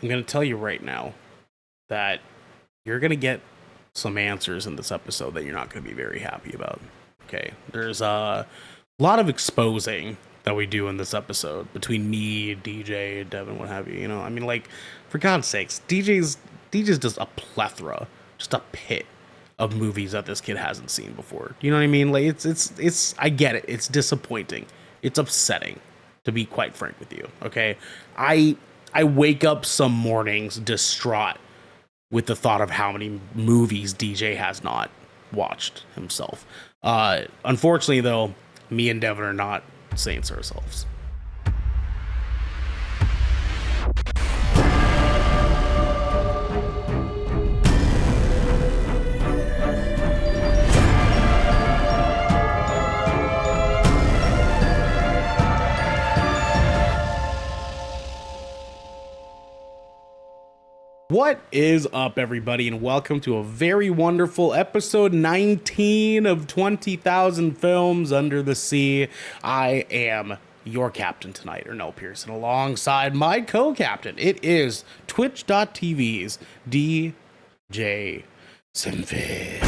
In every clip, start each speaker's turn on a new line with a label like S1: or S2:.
S1: I'm going to tell you right now that you're going to get some answers in this episode that you're not going to be very happy about. Okay. There's a lot of exposing that we do in this episode between me, DJ, Devin, what have you. You know, I mean, like, for God's sakes, DJ's just a plethora, just a pit of movies that this kid hasn't seen before. You know what I mean? Like, it's. I get it. It's disappointing. It's upsetting, to be quite frank with you. Okay, I I wake up some mornings distraught with the thought of how many movies DJ has not watched himself. Unfortunately, though, me and Devin are not saints ourselves. What is up, everybody, and welcome to a very wonderful episode 19 of 20,000 Films Under the Sea. I am your captain tonight, Ernell Pearson, alongside my co-captain. It is Twitch.tv's DJ Simfit.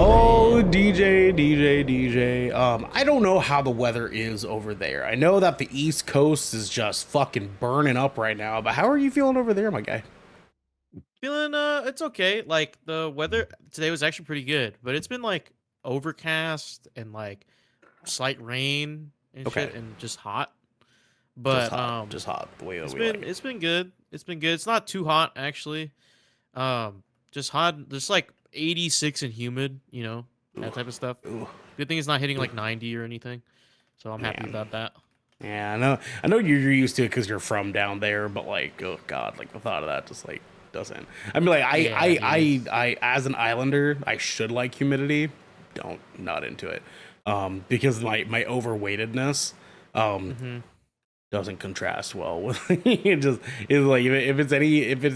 S1: Oh, DJ. I don't know how the weather is over there. I know that the East Coast is just fucking burning up right now, but how are you feeling over there, my guy?
S2: Feeling it's okay. Like the weather today was actually pretty good, but it's been like overcast and like slight rain and
S1: Okay,
S2: shit and just hot.
S1: just
S2: But
S1: hot, just hot, the way that
S2: it's
S1: we like
S2: been
S1: it.
S2: it's been good. It's been good. It's not too hot actually. Just hot, just like 86 and humid,
S1: Ooh,
S2: that type of stuff.
S1: ooh,
S2: Good thing it's not hitting
S1: ooh,
S2: like 90 or anything. So I'm happy
S1: man.
S2: about that.
S1: Yeah, I know you're used to it because you're from down there, but like, oh god, like the thought of that just like doesn't. I mean, like,
S2: Yeah, dude.
S1: as an islander, I should like humidity. Don't not into it, because my overweightedness, um,
S2: Mhm.
S1: doesn't contrast well with it. Just is like if it's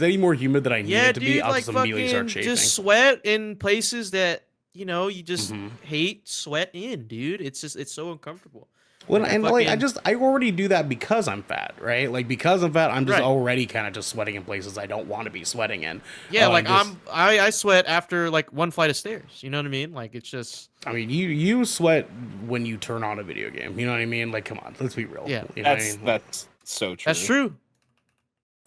S1: any more humid than I need
S2: Yeah,
S1: it to be,
S2: dude,
S1: I'll
S2: like
S1: just immediately start
S2: fucking
S1: chafing.
S2: just sweat in places that, you just
S1: Hmm.
S2: hate sweat in, dude. It's so uncomfortable.
S1: Well,
S2: Like I
S1: and like
S2: fucking
S1: I already do that because I'm fat, right? Like because I'm fat, I'm just
S2: right.
S1: already kind of just sweating in places I don't want to be sweating in.
S2: Yeah, like
S1: Just
S2: I sweat after like one flight of stairs. You know what I mean? Like it's just
S1: I mean, you sweat when you turn on a video game. You know what I mean? Like, come on, let's be real.
S2: yeah.
S1: You know what I
S3: That's
S1: mean? Like,
S3: that's so
S2: That's
S3: true.
S2: true.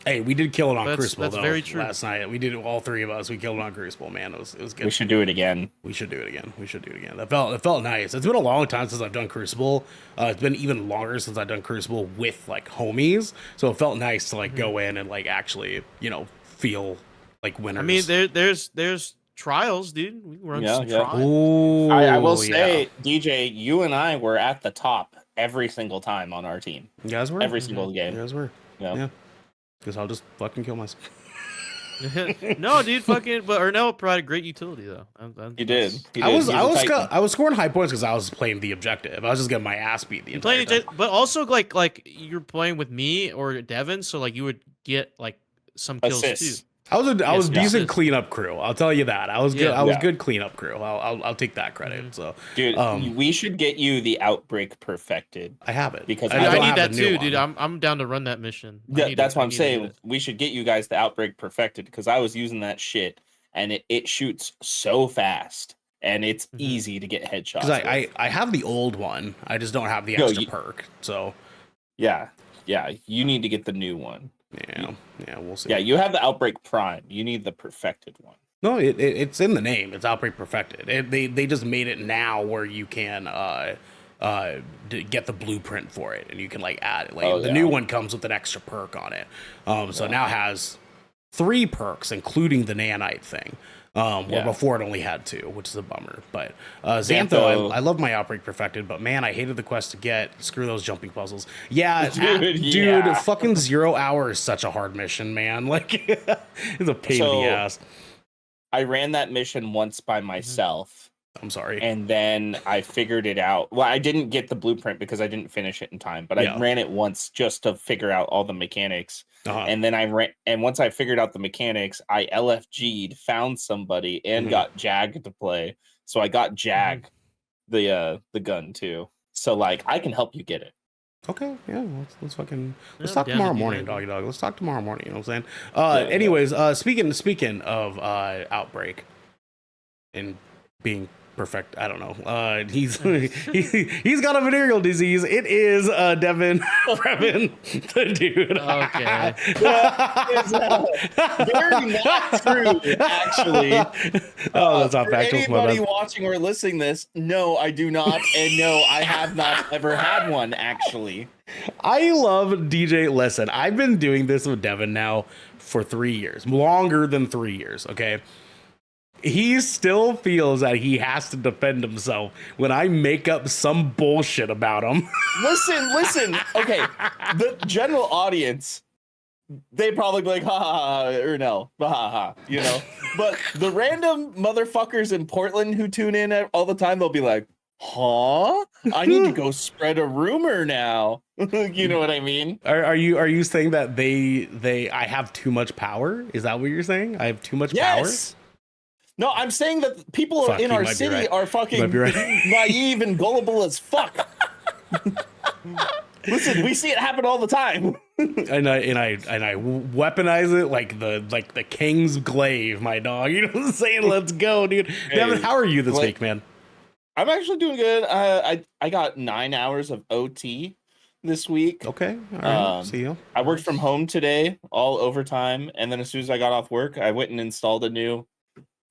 S1: hey, we did kill it on Crucible
S2: That's
S1: though
S2: very true.
S1: last night. We did it, all three of us. We killed it on Crucible, man. It was
S3: We
S1: good.
S3: should do it again.
S1: We should do it again. We should do it again. It felt nice. It's been a long time since I've done Crucible. It's been even longer since I've done Crucible with like homies. So it felt nice to like
S2: Mhm.
S1: go in and like actually feel like
S2: I mean,
S1: winners.
S2: there's trials, dude. We can run
S3: Yeah,
S2: some
S3: yeah.
S2: trials.
S3: I will
S1: Oh yeah,
S3: say, DJ, you and I were at the top every single time on our team.
S1: you guys were.
S3: Every
S2: Mhm.
S3: single
S1: You
S3: game.
S1: guys were.
S3: Yeah.
S1: Yeah, because I'll just fucking kill myself.
S2: No, dude, fucking. But Ernell provided great utility though.
S3: He did.
S2: That's
S3: He
S1: I
S3: did.
S1: was
S3: He's
S1: I
S3: a
S1: was
S3: titan.
S1: I was scoring high points because I was playing the objective. I was just getting my ass beat the
S2: you
S1: entire
S2: playing,
S1: time.
S2: but also like you're playing with me or Devin, so like you would get like some kills too.
S3: Assists.
S1: I
S2: Yeah,
S1: was
S2: some
S3: Yeah.
S1: decent
S2: assists.
S1: cleanup crew. I'll tell you that. I was good.
S2: Yeah.
S1: I was
S3: Yeah.
S1: good cleanup crew. I'll take that credit.
S2: Mhm.
S1: So
S3: Dude,
S1: um,
S3: we should get you the outbreak perfected.
S1: I have it.
S3: Because
S1: I
S3: I
S1: just
S2: Dude, I
S1: don't
S3: don't
S2: need
S1: have the
S2: that
S1: new
S2: too,
S1: one.
S2: dude. I'm down to run that mission.
S3: That's what
S2: I
S3: I'm
S2: need to get
S3: saying.
S2: it.
S3: We should get you guys the outbreak perfected because I was using that shit and it shoots so fast and it's
S2: Mhm.
S3: easy to get
S1: Because
S3: headshots with.
S1: I have the old one. I just don't have the
S3: Yo,
S1: extra perk. So
S3: yeah, yeah, you need to get the new one.
S1: yeah, yeah, we'll see.
S3: Yeah, you have the Outbreak Prime. You need the perfected one.
S1: No, it's in the name. It's Outbreak Perfected. They just made it now where you can get the blueprint for it, and you can like add it. Like
S3: Oh
S1: the new
S3: yeah,
S1: one comes with an extra perk on it. So it
S3: yeah,
S1: now has three perks, including the nanite thing. Where
S3: yeah.
S1: before it only had two, which is a bummer. But Xantho,
S3: Xantho,
S1: I love my Outbreak Perfected, but man, I hated the quest to get. Screw those jumping puzzles. Yeah,
S3: dude,
S1: dude,
S3: yeah.
S1: fucking 0 hour is such a hard mission, man. Like, it's a pain in the
S3: So
S1: ass.
S3: I ran that mission once by
S2: Mhm.
S3: myself,
S1: I'm sorry.
S3: and then I figured it out. Well, I didn't get the blueprint because I didn't finish it in time, but I
S1: Yeah.
S3: ran it once just to figure out all the mechanics.
S1: Uh-huh.
S3: And then I ran, and once I figured out the mechanics, I LFG'd, found somebody, and
S1: Mhm.
S3: got Jag to play. So I got Jag, the gun too. So like I can help you get it.
S1: Okay, yeah, let's fucking let's
S2: I'm
S1: talk
S2: down to
S1: tomorrow
S2: do
S1: morning,
S2: that.
S1: doggy dog. Let's talk tomorrow morning. You know what I'm saying?
S3: Yeah.
S1: Anyways, speaking of Outbreak and being perfect, I don't know. He's he's got a venereal disease. It is Devin Brevin, the dude.
S2: Okay.
S3: That is very not true, actually.
S1: Oh, that's not
S3: For
S1: factual. It's my
S3: anybody
S1: bad.
S3: watching or listening this, no, I do not, and no, I have not ever had one. Actually,
S1: I love DJ. Listen, I've been doing this with Devin now for 3 years, longer than 3 years. Okay. He still feels that he has to defend himself when I make up some bullshit about him.
S3: listen. Okay, the general audience, they probably be like, ha ha ha, or no, ha ha ha, you know. But the random motherfuckers in Portland who tune in all the time, they'll be like, huh? I need to go spread a rumor now. You know what I mean?
S1: Are you saying that I have too much power? Is that what you're saying? I have too much
S3: Yes. No, I'm saying that people
S1: Fuck,
S3: in
S1: you
S3: our
S1: might be
S3: city
S1: right.
S3: are
S1: You
S3: fucking
S1: might be right.
S3: naive and gullible as fuck. Listen, we see it happen all the time.
S1: And I weaponize it like the king's glaive, my dog. You know what I'm saying? Let's go, dude. Devin, how are you this week, man?
S3: I'm actually doing good. I got 9 hours of OT this week.
S1: Okay, all right. See you.
S3: I worked from home today, all overtime, and then as soon as I got off work, I went and installed a new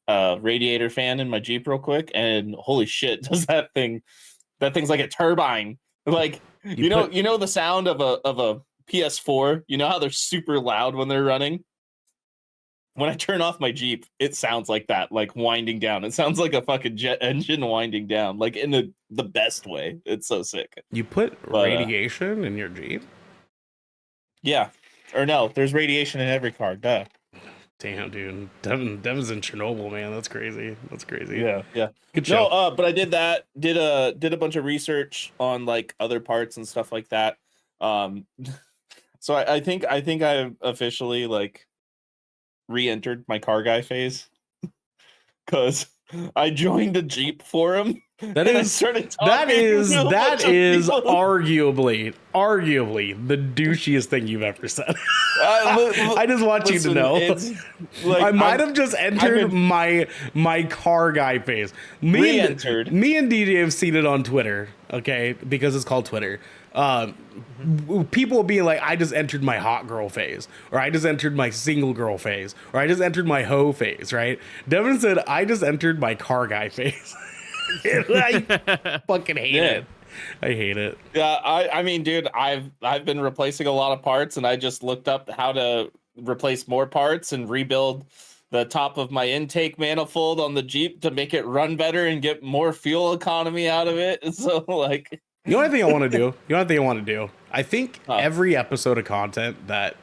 S3: radiator fan in my Jeep real quick, and holy shit, does that thing's like a turbine. Like you know the sound of a PS4. You know how they're super loud when they're running. When I turn off my Jeep, it sounds like that, like winding down. It sounds like a fucking jet engine winding down, like in the best way. It's so sick.
S1: You put radiation in your Jeep?
S3: Yeah, or no, there's radiation in every car. Duh.
S1: Damn, dude. Devin's in Chernobyl, man. That's crazy. That's crazy.
S3: Yeah.
S1: Good show.
S3: No, but I did that. Did a bunch of research on like other parts and stuff like that. So I think I officially like re-entered my car guy phase because I joined a Jeep forum.
S1: That is arguably the douchiest thing you've ever said. I just want you to know. Like, I might have just entered my car guy phase. Me and DJ have seen it on Twitter, okay, because it's called Twitter. People being like, I just entered my hot girl phase, or I just entered my single girl phase, or I just entered my hoe phase, right? Devin said, I just entered my car guy phase. I fucking hate it. I hate it.
S3: Yeah, I mean, dude, I've been replacing a lot of parts, and I just looked up how to replace more parts and rebuild the top of my intake manifold on the Jeep to make it run better and get more fuel economy out of it. So, like,
S1: the only thing I want to do, I think every episode of content that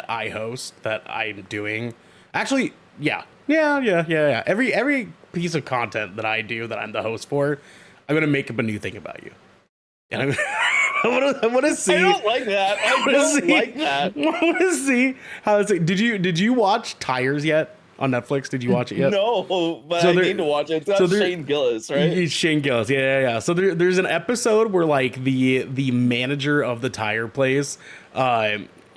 S1: I host, that I'm doing, actually, yeah. Every piece of content that I do, that I'm the host for, I'm gonna make up a new thing about you, and I want to see.
S3: I don't like that. I don't like that.
S1: I want to see how it's. Did you watch Tires yet on Netflix? Did you watch it yet?
S3: No, but I need to watch it. It's got Shane Gillis, right?
S1: It's Shane Gillis, yeah. So there's an episode where like the manager of the tire place,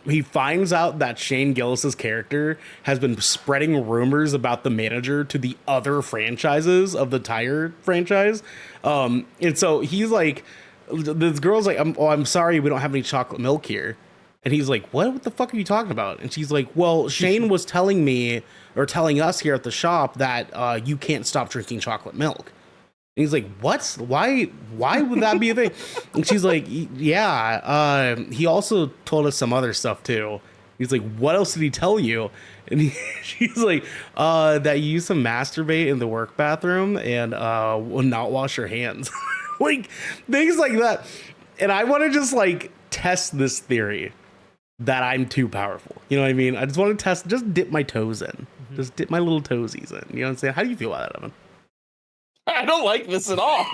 S1: he finds out that Shane Gillis's character has been spreading rumors about the manager to the other franchises of the tire franchise. And so he's like, this girl's like, I'm sorry, we don't have any chocolate milk here. And he's like, what the fuck are you talking about? And she's like, well, Shane was telling me, or telling us here at the shop, that you can't stop drinking chocolate milk. And he's like, what? Why would that be a thing? And she's like, yeah, he also told us some other stuff too. He's like, what else did he tell you? And she's like, that you used to masturbate in the work bathroom and will not wash your hands. Like, things like that. And I want to just like test this theory that I'm too powerful. You know what I mean? I just want to just dip my toes in. Mm-hmm. Just dip my little toesies in. You know what I'm saying? How do you feel about that, Evan?
S3: I don't like this at all.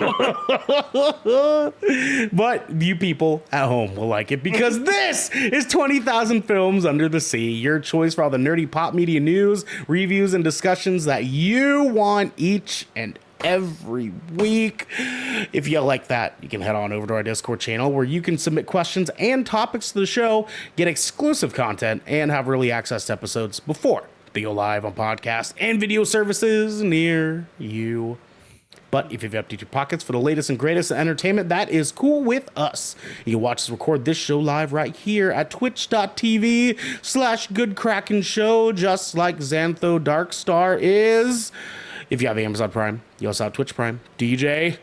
S1: But you people at home will like it, because this is 20,000 Films Under the Sea, your choice for all the nerdy pop media news, reviews, and discussions that you want each and every week. If you like that, you can head on over to our Discord channel where you can submit questions and topics to the show, get exclusive content, and have early access to episodes before they go live on podcasts and video services near you. But if you've emptied your pockets for the latest and greatest entertainment, that is cool with us. You can watch us record this show live right here at twitch.tv/Good Kraken Show, just like Xantho Darkstar is. If you have Amazon Prime, you also have Twitch Prime. DJ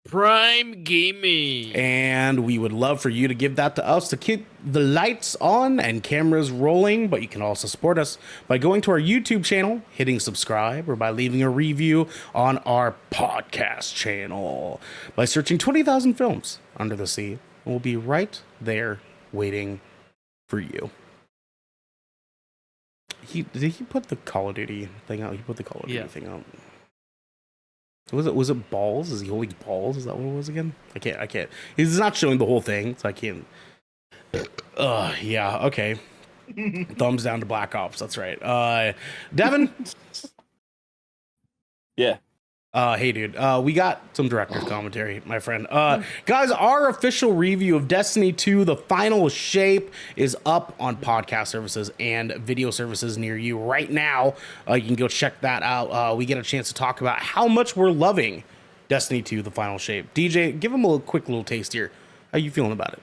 S2: Prime Gaming.
S1: And we would love for you to give that to us to keep the lights on and cameras rolling. But you can also support us by going to our YouTube channel, hitting subscribe, or by leaving a review on our podcast channel by searching 20,000 Films Under the Sea. And we'll be right there waiting for you. Did he put the Call of Duty thing out? He put the Call of Duty thing out. Was it balls? Is he holding balls? Is that what it was again? I can't. He's not showing the whole thing, so I can't. Yeah, okay. Thumbs down to Black Ops. That's right. Devin?
S3: Yeah.
S1: Hey, dude. We got some director's commentary, my friend. Guys, our official review of Destiny 2, The Final Shape, is up on podcast services and video services near you right now. You can go check that out. We get a chance to talk about how much we're loving Destiny 2, The Final Shape. DJ, give him a quick little taste here. How you feeling about it?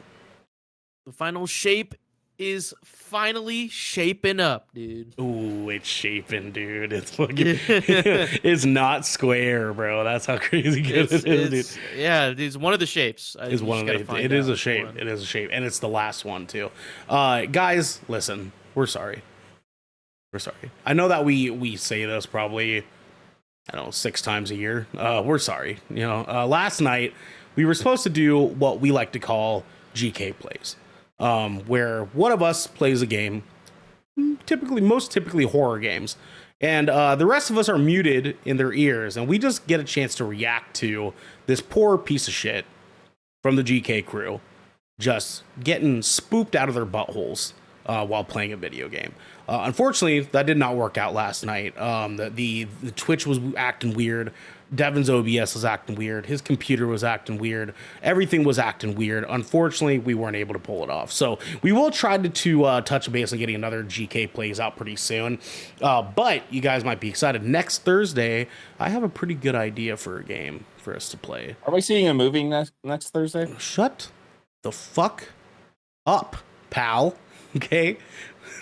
S2: The Final Shape is finally shaping up, dude.
S1: Ooh, it's shaping, dude. It's fucking it's not square, bro. That's how crazy good it is, dude.
S2: Yeah, it's one of the shapes.
S1: It is a shape. It is a shape, and it's the last one too. Guys, listen, we're sorry. We're sorry. I know that we say this probably, I don't know, 6 times a year. We're sorry. You know, last night we were supposed to do what we like to call GK plays. Where one of us plays a game, most typically horror games, and the rest of us are muted in their ears, and we just get a chance to react to this poor piece of shit from the GK crew just getting spooked out of their buttholes while playing a video game. Unfortunately, that did not work out last night. The Twitch was acting weird. Devin's OBS was acting weird. His computer was acting weird. Everything was acting weird. Unfortunately, we weren't able to pull it off. So we will try to touch base on getting another GK plays out pretty soon. But you guys might be excited. Next Thursday, I have a pretty good idea for a game for us to play.
S3: Are we seeing a movie next Thursday?
S1: Shut the fuck up, pal. Okay?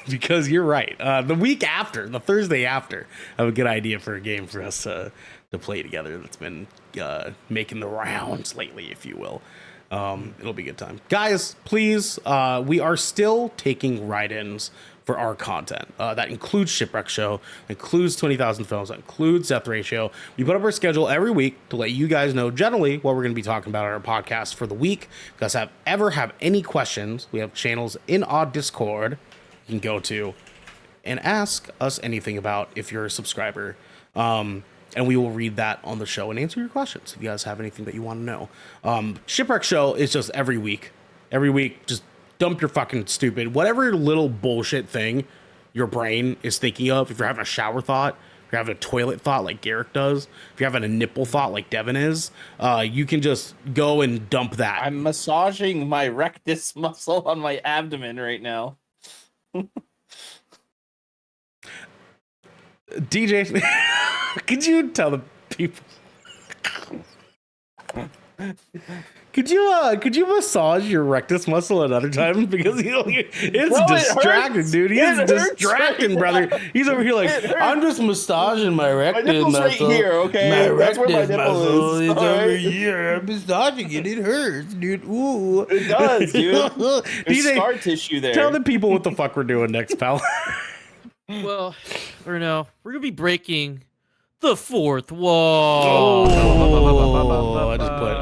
S1: Because you're right. The week after, the Thursday after, I have a good idea for a game for us to play together that's been making the rounds lately, if you will. It'll be a good time. Guys, please, we are still taking write-ins for our content. That includes Shipwreck Show, includes 20,000 Films, that includes Death Ratio. We put up our schedule every week to let you guys know generally what we're going to be talking about on our podcast for the week. If you guys have any questions, we have channels in our Discord you can go to and ask us anything about if you're a subscriber. And we will read that on the show and answer your questions if you guys have anything that you want to know. Shipwreck Show is just every week. Every week, just dump your fucking stupid, whatever little bullshit thing your brain is thinking of. If you're having a shower thought, if you're having a toilet thought like Garrick does, if you're having a nipple thought like Devin is, you can just go and dump that.
S3: I'm massaging my rectus muscle on my abdomen right now.
S1: DJ, could you tell the people? Could you massage your rectus muscle another time? Because it's distracting, dude. He's distracting, brother. He's over here like, I'm just massaging my rectus muscle.
S3: Right here, okay?
S1: My
S3: That's where my
S1: rectus
S3: nipple
S1: muscle
S3: is.
S1: is
S3: All
S1: over
S3: right.
S1: here. I'm massaging it. It hurts, dude. Ooh.
S3: It does, dude. There's
S1: DJ,
S3: scar tissue there.
S1: tell the people what the fuck we're doing next, pal.
S2: Well, or no, we're gonna be breaking the fourth wall.
S1: I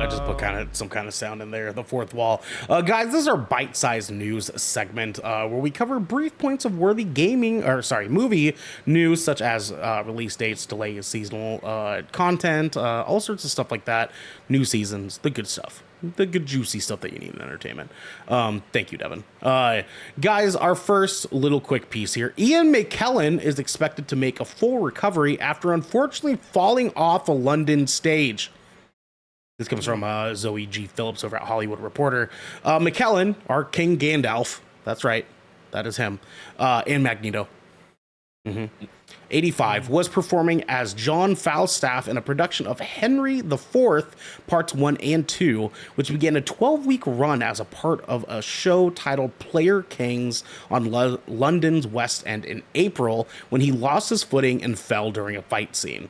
S1: just put some kind of sound in there. The fourth wall, guys. This is our bite-sized news segment where we cover brief points of worthy movie news, such as release dates, delays, seasonal content, all sorts of stuff like that. New seasons, the good stuff. the good juicy stuff that you need in entertainment. Thank you, Devin. Guys, our first little quick piece here. Ian McKellen is expected to make a full recovery after unfortunately falling off a London stage. This comes from Zoe G. Phillips over at Hollywood Reporter. McKellen, our King Gandalf, that's right, that is him, and Magneto. 85 was performing as John Falstaff in a production of Henry IV, parts 1 and 2, which began a 12-week run as a part of a show titled Player Kings on London's West End in April, when he lost his footing and fell during a fight scene.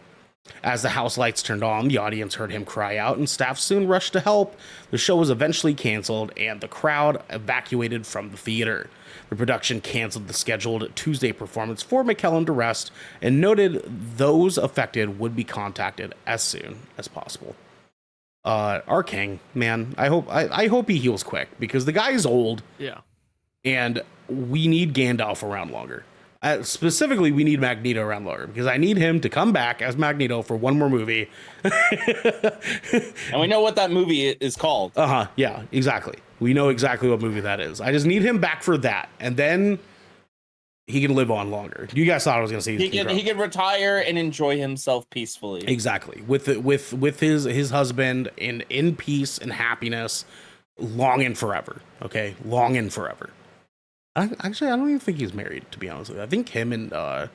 S1: As the house lights turned on, the audience heard him cry out, and staff soon rushed to help. The show was eventually canceled, and the crowd evacuated from the theater. The production canceled the scheduled Tuesday performance for McKellen to rest, and noted those affected would be contacted as soon as possible. Our king, man, I hope he heals quick, because the guy is old.
S2: Yeah.
S1: And we need Gandalf around longer. Specifically, we need Magneto around longer, because I need him to come back as Magneto for one more movie.
S3: And we know what that movie is called.
S1: Yeah, exactly. We know exactly what movie that is. I just need him back for that, and then he can live on longer. You guys thought I was going to say
S3: he can retire and enjoy himself peacefully.
S1: Exactly, with his husband in peace and happiness, long and forever. Okay, long and forever. I don't even think he's married, to be honest with you. I think him and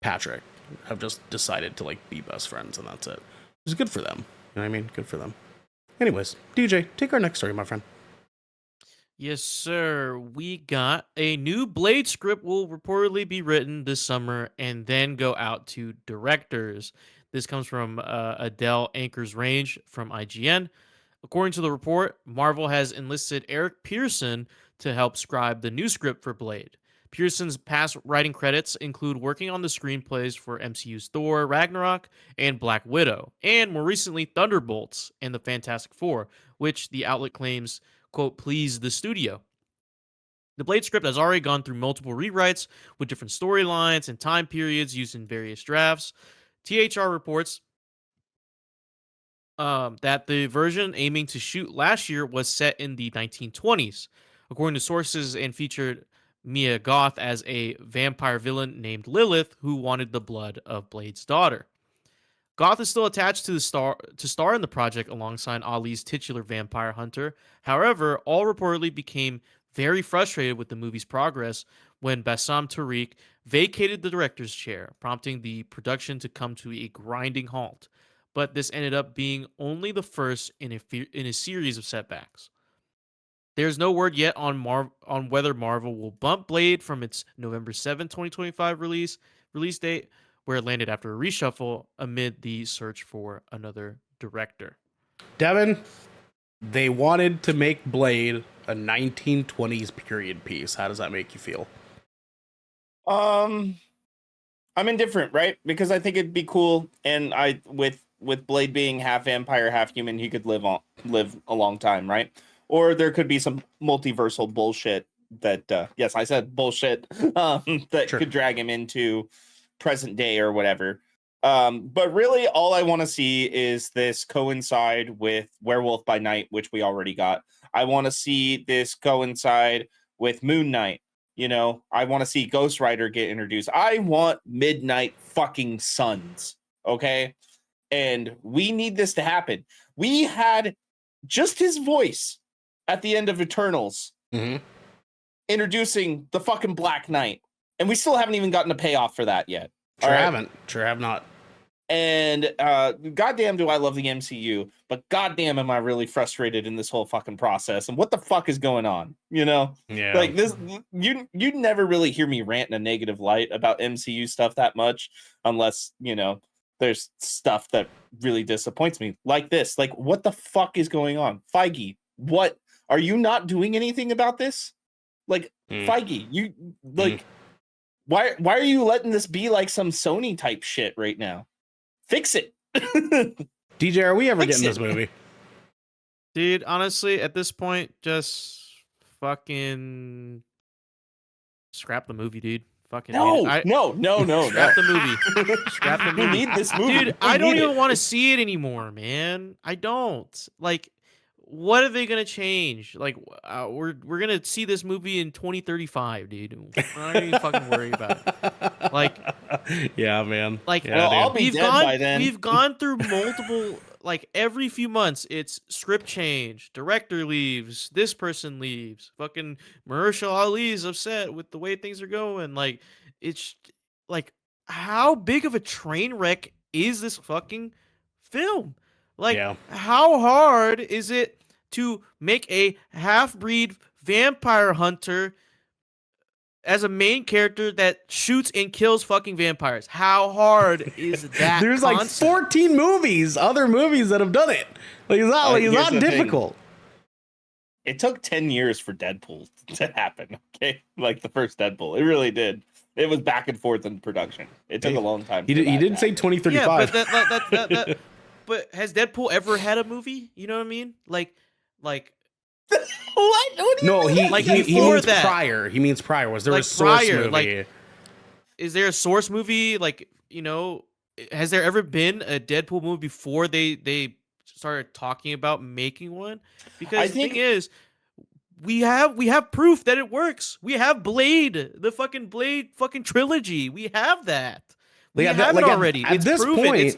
S1: Patrick have just decided to like be best friends, and that's it. It's good for them. You know what I mean? Good for them. Anyways, DJ, take our next story, my friend.
S2: Yes, sir. We got a new Blade script will reportedly be written this summer and then go out to directors. This comes from Adele Anchors Range from IGN. According to the report, Marvel has enlisted Eric Pearson to help scribe the new script for Blade. Pearson's past writing credits include working on the screenplays for MCU's Thor, Ragnarok, and Black Widow, and more recently Thunderbolts and the Fantastic Four, which the outlet claims, quote, pleased the studio. The Blade script has already gone through multiple rewrites with different storylines and time periods used in various drafts. THR reports that the version aiming to shoot last year was set in the 1920s, according to sources, and featured Mia Goth as a vampire villain named Lilith who wanted the blood of Blade's daughter. Goth is still attached to star in the project alongside Ali's titular vampire hunter. However, all reportedly became very frustrated with the movie's progress when Bassam Tariq vacated the director's chair, prompting the production to come to a grinding halt. But this ended up being only the first in a series of setbacks. There's no word yet on whether Marvel will bump Blade from its November 7, 2025 release date, where it landed after a reshuffle amid the search for another director.
S1: Devin, they wanted to make Blade a 1920s period piece. How does that make you feel?
S3: I'm indifferent, right? Because I think it'd be cool, and with Blade being half vampire, half human, he could live a long time, right? Or there could be some multiversal bullshit that, yes, I said bullshit, that
S1: Sure.
S3: could drag him into present day or whatever. But really, all I want to see is this coincide with Werewolf by Night, which we already got. I want to see this coincide with Moon Knight. You know, I want to see Ghost Rider get introduced. I want Midnight fucking Suns, okay? And we need this to happen. We had just his voice at the end of Eternals introducing the fucking Black Knight. And we still haven't even gotten a payoff for that yet.
S1: Sure haven't. Sure have not.
S3: And goddamn do I love the MCU, but goddamn am I really frustrated in this whole fucking process. And what the fuck is going on? You know?
S1: Yeah.
S3: Like this, you'd never really hear me rant in a negative light about MCU stuff that much, unless, you know, there's stuff that really disappoints me. Like this. Like, what the fuck is going on? Feige, what? Are you not doing anything about this? Like, Feige, you like why are you letting this be like some Sony type shit right now? Fix it.
S1: DJ, are we ever getting this movie?
S2: Dude, honestly, at this point, just fucking scrap the movie, dude. Fucking
S3: No.
S2: scrap the movie. Scrap the movie.
S3: We need this movie.
S2: Dude, I don't even want to see it anymore, man. I don't. Like, what are they gonna change? Like, we're gonna see this movie in 2035, dude. We're not even fucking worry about it. Like,
S1: Yeah, man.
S2: like
S1: Yeah,
S3: Well, I'll
S1: dude.
S3: be
S2: we've
S3: dead
S2: gone
S3: by then.
S2: we've gone through multiple, like, every few months it's script change, director leaves, this person leaves, fucking Mahershala Ali's upset with the way things are going. Like, it's like, how big of a train wreck is this fucking film? Like,
S1: Yeah.
S2: how hard is it to make a half-breed vampire hunter as a main character that shoots and kills fucking vampires? How hard is that?
S1: There's like
S2: concept?
S1: 14 movies, other movies that have done it. Like it's
S3: Here's
S1: not
S3: the thing.
S1: difficult.
S3: It took 10 years for Deadpool to happen. Okay, like the first Deadpool, it really did. It was back and forth in production. It took a long time.
S1: He did say 2035.
S2: Yeah, but that but has Deadpool ever had a movie? You know what I mean? Like
S3: what? What do you
S1: No,
S3: mean?
S1: he
S2: Like,
S1: he
S2: before
S1: means
S2: that.
S1: prior. He means prior. Was there
S2: Like
S1: a source
S2: prior,
S1: movie?
S2: like- is there a source movie? Like, has there ever been a Deadpool movie before they started talking about making one? Because
S3: I
S2: the
S3: think-
S2: thing is, we have proof that it works. We have Blade, the fucking Blade fucking trilogy. We have that. We
S1: Like,
S2: have
S1: like,
S2: it already.
S1: at
S2: It's
S1: this
S2: proven.
S1: point-
S2: It's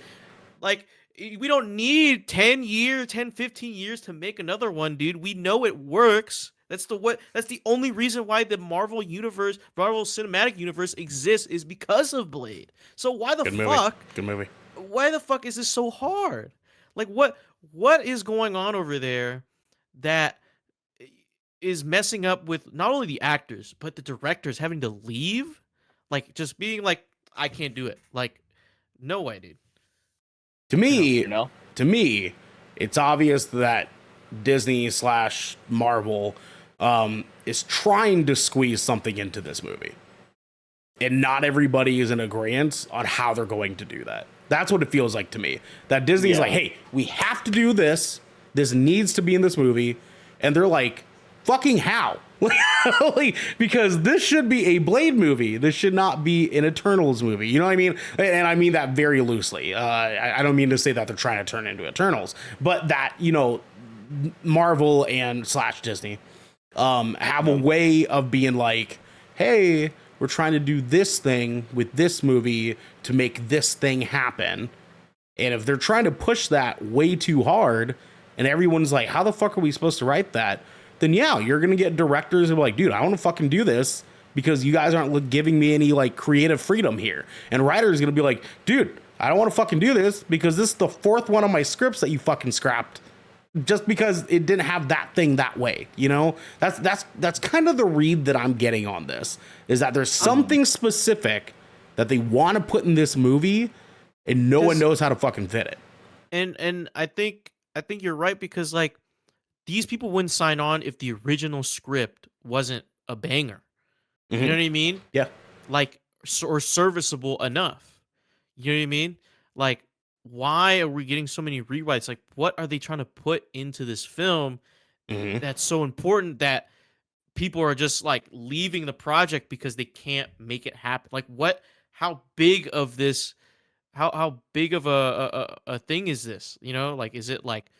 S2: like, we don't need 10 years, 10, 15 years to make another one, dude. We know it works. That's the only reason why the Marvel universe, Marvel Cinematic Universe exists, is because of Blade. So why the
S1: Good movie.
S2: fuck?
S1: Good movie.
S2: Why the fuck is this so hard? Like, what is going on over there that is messing up with not only the actors but the directors having to leave? Like, just being like, I can't do it. Like, no way, dude.
S1: To me,
S3: You know?
S1: to me, it's obvious that Disney / Marvel is trying to squeeze something into this movie. And not everybody is in agreement on how they're going to do that. That's what it feels like to me. That Disney's
S3: Yeah.
S1: like, hey, we have to do this. This needs to be in this movie. And they're like, fucking how? Like, because this should be a Blade movie. This should not be an Eternals movie. You know what I mean? And I mean that very loosely. I don't mean to say that they're trying to turn into Eternals, but that, Marvel and / Disney have a way of being like, hey, we're trying to do this thing with this movie to make this thing happen. And if they're trying to push that way too hard and everyone's like, how the fuck are we supposed to write that? Then yeah, you're going to get directors who are like, dude, I want to fucking do this because you guys aren't giving me any like creative freedom here. And writers going to be like, dude, I don't want to fucking do this because this is the fourth one of my scripts that you fucking scrapped just because it didn't have that thing that way. That's kind of the read that I'm getting on this, is that there's something specific that they want to put in this movie and no one knows how to fucking fit it.
S2: And I think you're right, because like, these people wouldn't sign on if the original script wasn't a banger. You know what I mean?
S1: Yeah.
S2: Like, or serviceable enough. You know what I mean? Like, why are we getting so many rewrites? Like, what are they trying to put into this film that's so important that people are just like leaving the project because they can't make it happen? Like, how big of this, how big of a thing is this? Like, is it like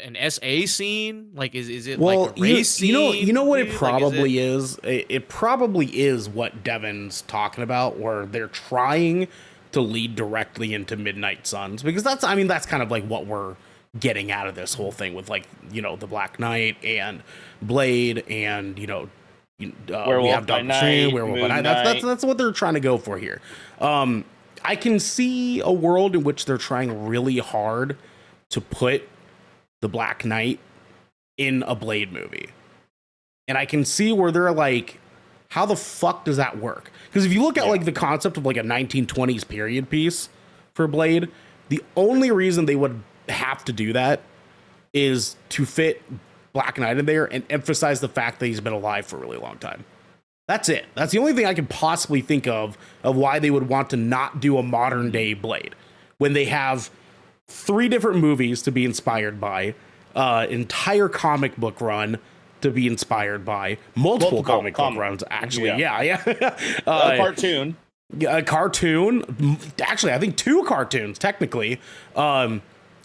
S2: an SA scene? Like, is it like a race scene?
S1: You know what it
S2: dude? Like,
S1: probably is? It probably is what Devin's talking about, where they're trying to lead directly into Midnight Suns, because that's kind of like what we're getting out of this whole thing with, like, the Black Knight and Blade and, we have
S3: by
S1: Doctor
S3: Night,
S1: Strange, Werewolf by
S3: Moon
S1: Night.
S3: Knight.
S1: That's what they're trying to go for here. I can see a world in which they're trying really hard to put the Black Knight in a Blade movie. And I can see where they're like, how the fuck does that work? Because if you look at like the concept of like a 1920s period piece for Blade, the only reason they would have to do that is to fit Black Knight in there and emphasize the fact that he's been alive for a really long time. That's it. That's the only thing I can possibly think of why they would want to not do a modern day Blade when they have 3 different movies to be inspired by, entire comic book run to be inspired by, multiple comic book runs, actually. Yeah.
S3: A cartoon.
S1: A cartoon. Actually, I think 2 cartoons, technically.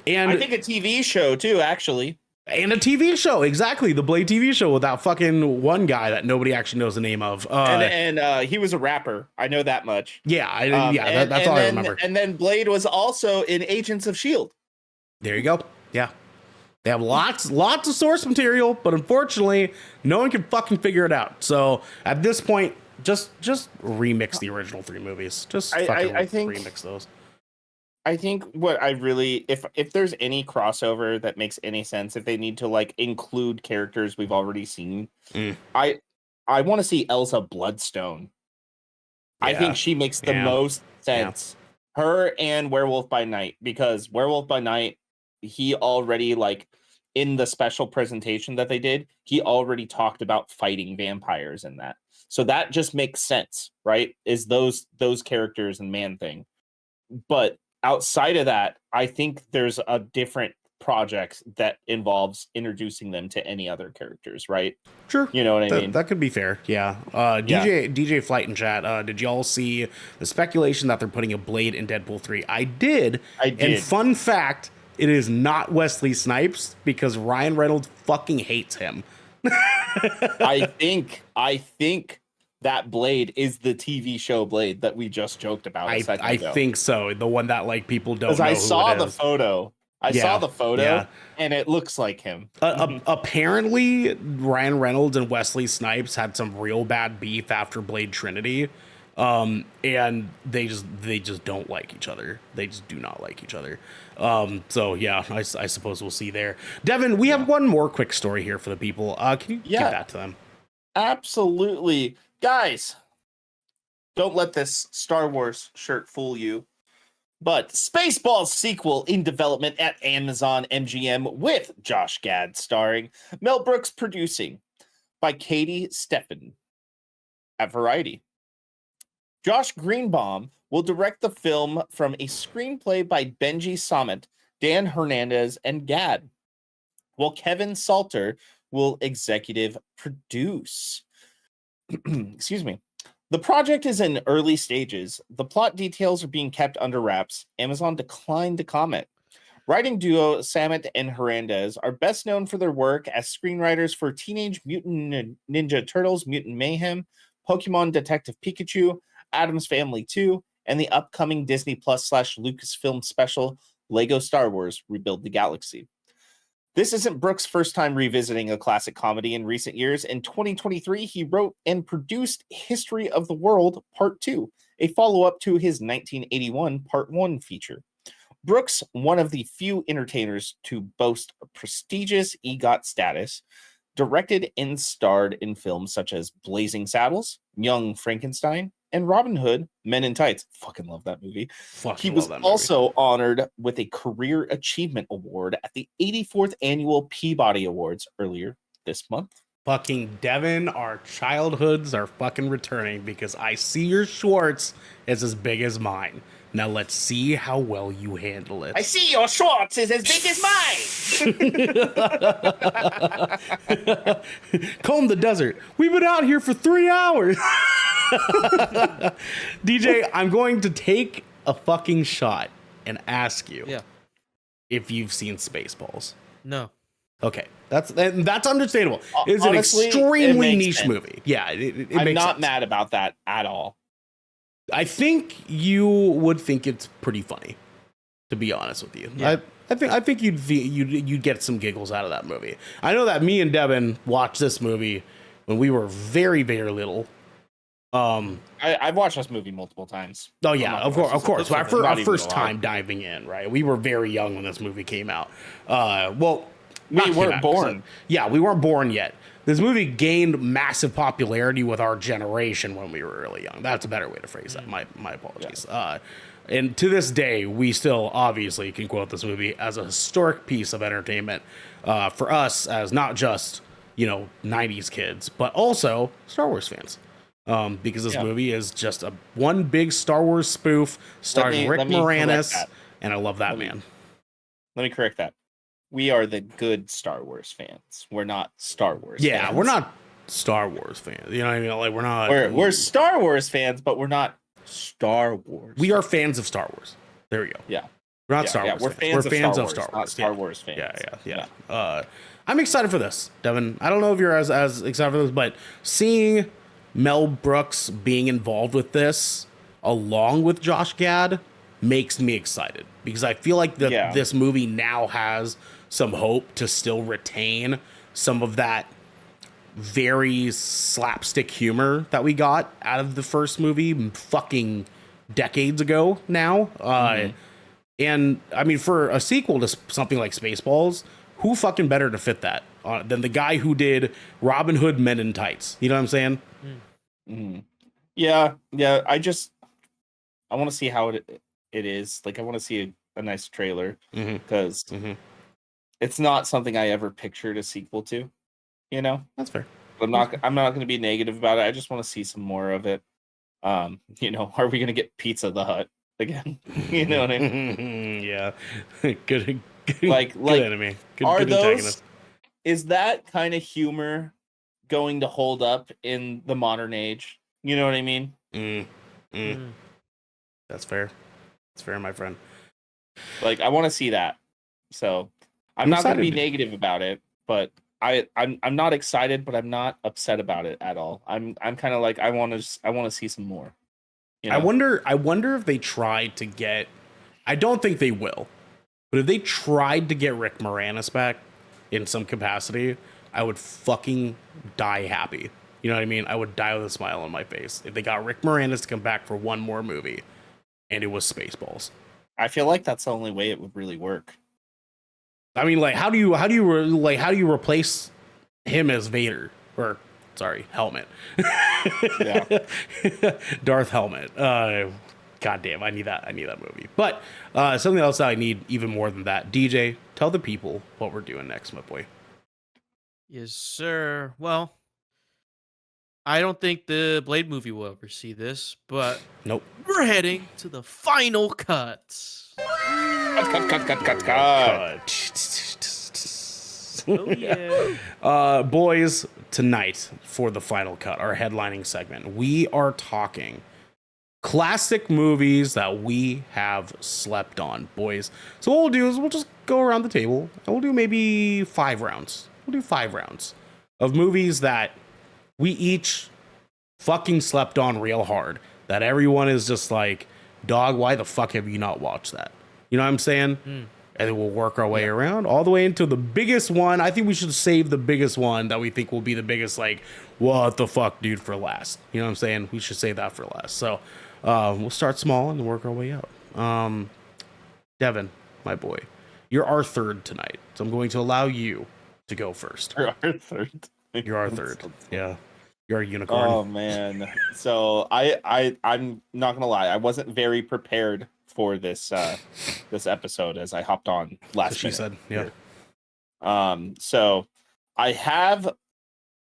S1: And
S3: I think a TV show too, actually.
S1: And a TV show, exactly. The Blade TV show with that fucking one guy that nobody actually knows the name of.
S3: And he was a rapper. I know that much.
S1: Yeah, that's all I remember.
S3: And then Blade was also in Agents of S.H.I.E.L.D.
S1: There you go. Yeah. They have lots of source material, but unfortunately, no one can fucking figure it out. So at this point, just remix the original 3 movies. Just
S3: I think
S1: remix those.
S3: I think what I really, if there's any crossover that makes any sense, if they need to like include characters we've already seen, I want to see Elsa Bloodstone. Yeah. I think she makes the most sense. Yeah. Her and Werewolf by Night, because Werewolf by Night, he already like in the special presentation that they did, he already talked about fighting vampires in that. So that just makes sense, right? Is those characters and Man-Thing. But outside of that, I think there's a different project that involves introducing them to any other characters, right?
S1: Sure.
S3: You know what I mean?
S1: That could be fair. Yeah. DJ Flight in chat. Did y'all see the speculation that they're putting a Blade in Deadpool 3? I did. And fun fact, it is not Wesley Snipes because Ryan Reynolds fucking hates him.
S3: I think that Blade is the TV show Blade that we just joked about.
S1: I think so. The one that like people don't know.
S3: I saw the photo. I saw the photo, and it looks like him.
S1: Apparently, Ryan Reynolds and Wesley Snipes had some real bad beef after Blade Trinity, and they just don't like each other. They just do not like each other. So yeah, I suppose we'll see there. Devin, we have one more quick story here for the people. Can you give that to them?
S3: Absolutely. Guys, don't let this Star Wars shirt fool you. But Spaceballs sequel in development at Amazon MGM with Josh Gad starring, Mel Brooks producing, by Katie Steffen at Variety. Josh Greenbaum will direct the film from a screenplay by Benji Samit, Dan Hernandez, and Gad, while Kevin Salter will executive produce. Excuse me. The project is in early stages. The plot details are being kept under wraps. Amazon declined to comment. Writing duo Samit and Hernandez are best known for their work as screenwriters for Teenage Mutant Ninja Turtles Mutant Mayhem, Pokemon Detective Pikachu, Addams Family 2, and the upcoming Disney Plus / Lucasfilm special Lego Star Wars Rebuild the Galaxy. This isn't Brooks' first time revisiting a classic comedy in recent years. In 2023, he wrote and produced History of the World Part 2, a follow-up to his 1981 Part 1 feature. Brooks, one of the few entertainers to boast prestigious EGOT status, directed and starred in films such as Blazing Saddles, Young Frankenstein, and Robin Hood, Men in Tights. Fucking love that movie. He was also honored with a Career Achievement Award at the 84th Annual Peabody Awards earlier this month.
S1: Fucking Devin, our childhoods are fucking returning because I see your Schwartz is as big as mine. Now let's see how well you handle it.
S3: I see your Schwartz is as big as mine.
S1: Comb the desert. We've been out here for 3 hours. DJ, I'm going to take a fucking shot and ask you if you've seen Spaceballs.
S2: No.
S1: Okay, that's understandable. It's an extremely niche movie. Yeah,
S3: I'm not mad about that at all.
S1: I think you would think it's pretty funny, to be honest with you. Yeah. I think you'd get some giggles out of that movie. I know that me and Devin watched this movie when we were very, very little.
S3: I've watched this movie multiple times.
S1: Oh yeah, of course. Our first time diving in, right? We were very young when this movie came out.
S3: We weren't born.
S1: Yeah, we weren't born yet. This movie gained massive popularity with our generation when we were really young. That's a better way to phrase that. My apologies. Yeah. And to this day, we still obviously can quote this movie as a historic piece of entertainment for us as not just, 90s kids, but also Star Wars fans. Because this movie is just one big Star Wars spoof starring Rick Moranis, and I love that man.
S3: Let me correct that. We are the good Star Wars fans. We're not Star Wars fans.
S1: Yeah, we're not Star Wars fans. You know what I mean? Like, we're not...
S3: We're Star Wars fans, but we're not Star Wars.
S1: We are fans of Star Wars. There we go.
S3: Yeah.
S1: We're not Star Wars
S3: we're
S1: fans. We're fans of Star Wars.
S3: not Star Wars fans.
S1: Yeah. I'm excited for this, Devin. I don't know if you're as excited for this, but seeing Mel Brooks being involved with this along with Josh Gad makes me excited because I feel like this movie now has some hope to still retain some of that very slapstick humor that we got out of the first movie fucking decades ago now. And I mean, for a sequel to something like Spaceballs, who fucking better to fit that than the guy who did Robin Hood Men in Tights? You know what I'm saying?
S3: Mm-hmm. Yeah. I want to see how it is. Like, I want to see a nice trailer because it's not something I ever pictured a sequel to. You know,
S1: that's fair.
S3: I'm not going to be negative about it. I just want to see some more of it. You know, are we going to get Pizza the Hut again? You know what I mean?
S1: Yeah. Good
S3: like
S1: enemy. Good antagonist.
S3: Is that kind of humor going to hold up in the modern age? You know what I mean?
S1: That's fair. That's fair, my friend.
S3: Like, I want to see that. So I'm not going to be negative about it, but I'm not excited, but I'm not upset about it at all. I'm kind of like I want to see some more. You know?
S1: I wonder if they tried to get. I don't think they will, but if they tried to get Rick Moranis back in some capacity, I would fucking die happy. You know what I mean? I would die with a smile on my face if they got Rick Moranis to come back for one more movie, and it was Spaceballs.
S3: I feel like that's the only way it would really work.
S1: I mean, like, how do you replace him as Vader? Or, sorry, Helmet.
S3: Yeah.
S1: Darth Helmet. God damn, I need that movie. But something else that I need even more than that. DJ, tell the people what we're doing next, my boy.
S2: Yes, sir. Well, I don't think the Blade movie will ever see this, but
S1: nope.
S2: We're heading to the final cut. Oh yeah.
S1: Boys, tonight for the final cut, our headlining segment, we are talking classic movies that we have slept on, boys. So what we'll do is we'll just go around the table and we'll do maybe 5 rounds. We'll do 5 rounds of movies that we each fucking slept on real hard. That everyone is just like, dog, why the fuck have you not watched that? You know what I'm saying? And then we'll work our way around all the way into the biggest one. I think we should save the biggest one that we think will be the biggest, like, what the fuck, dude, for last. You know what I'm saying? We should save that for last. So we'll start small and work our way out. Devin, my boy, you're our third tonight. So I'm going to allow you to go first.
S3: You're our third.
S1: You're our third. Yeah. You're a unicorn.
S3: Oh, man. So I'm not going to lie. I wasn't very prepared for this this episode as I hopped on last
S1: she
S3: minute.
S1: Said, yeah.
S3: So I have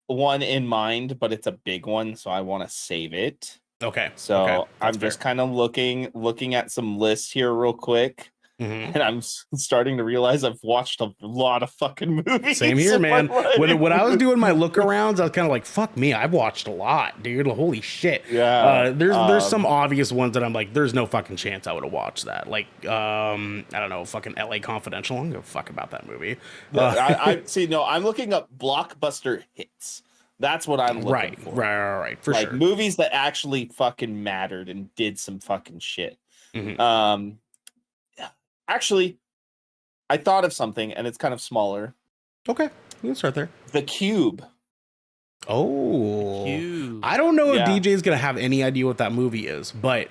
S3: one in mind, but it's a big one, so I want to save it.
S1: Okay.
S3: So
S1: okay.
S3: I'm just kind of looking at some lists here real quick. And I'm starting to realize I've watched a lot of fucking movies.
S1: Same here, man. When I was doing my look arounds, I was kind of like, fuck me, I've watched a lot, dude. Holy shit.
S3: Yeah.
S1: There's some obvious ones that I'm like, there's no fucking chance I would have watched that. Like, I don't know, fucking LA Confidential. I don't give a fuck about that movie.
S3: I see. No, I'm looking up blockbuster hits. That's what I'm looking for.
S1: Right. For
S3: like,
S1: sure.
S3: Movies that actually fucking mattered and did some fucking shit. Actually, I thought of something, and it's kind of smaller.
S1: Okay, we can start there.
S3: The Cube.
S1: Oh,
S2: Cube.
S1: I don't know if DJ is gonna have any idea what that movie is, but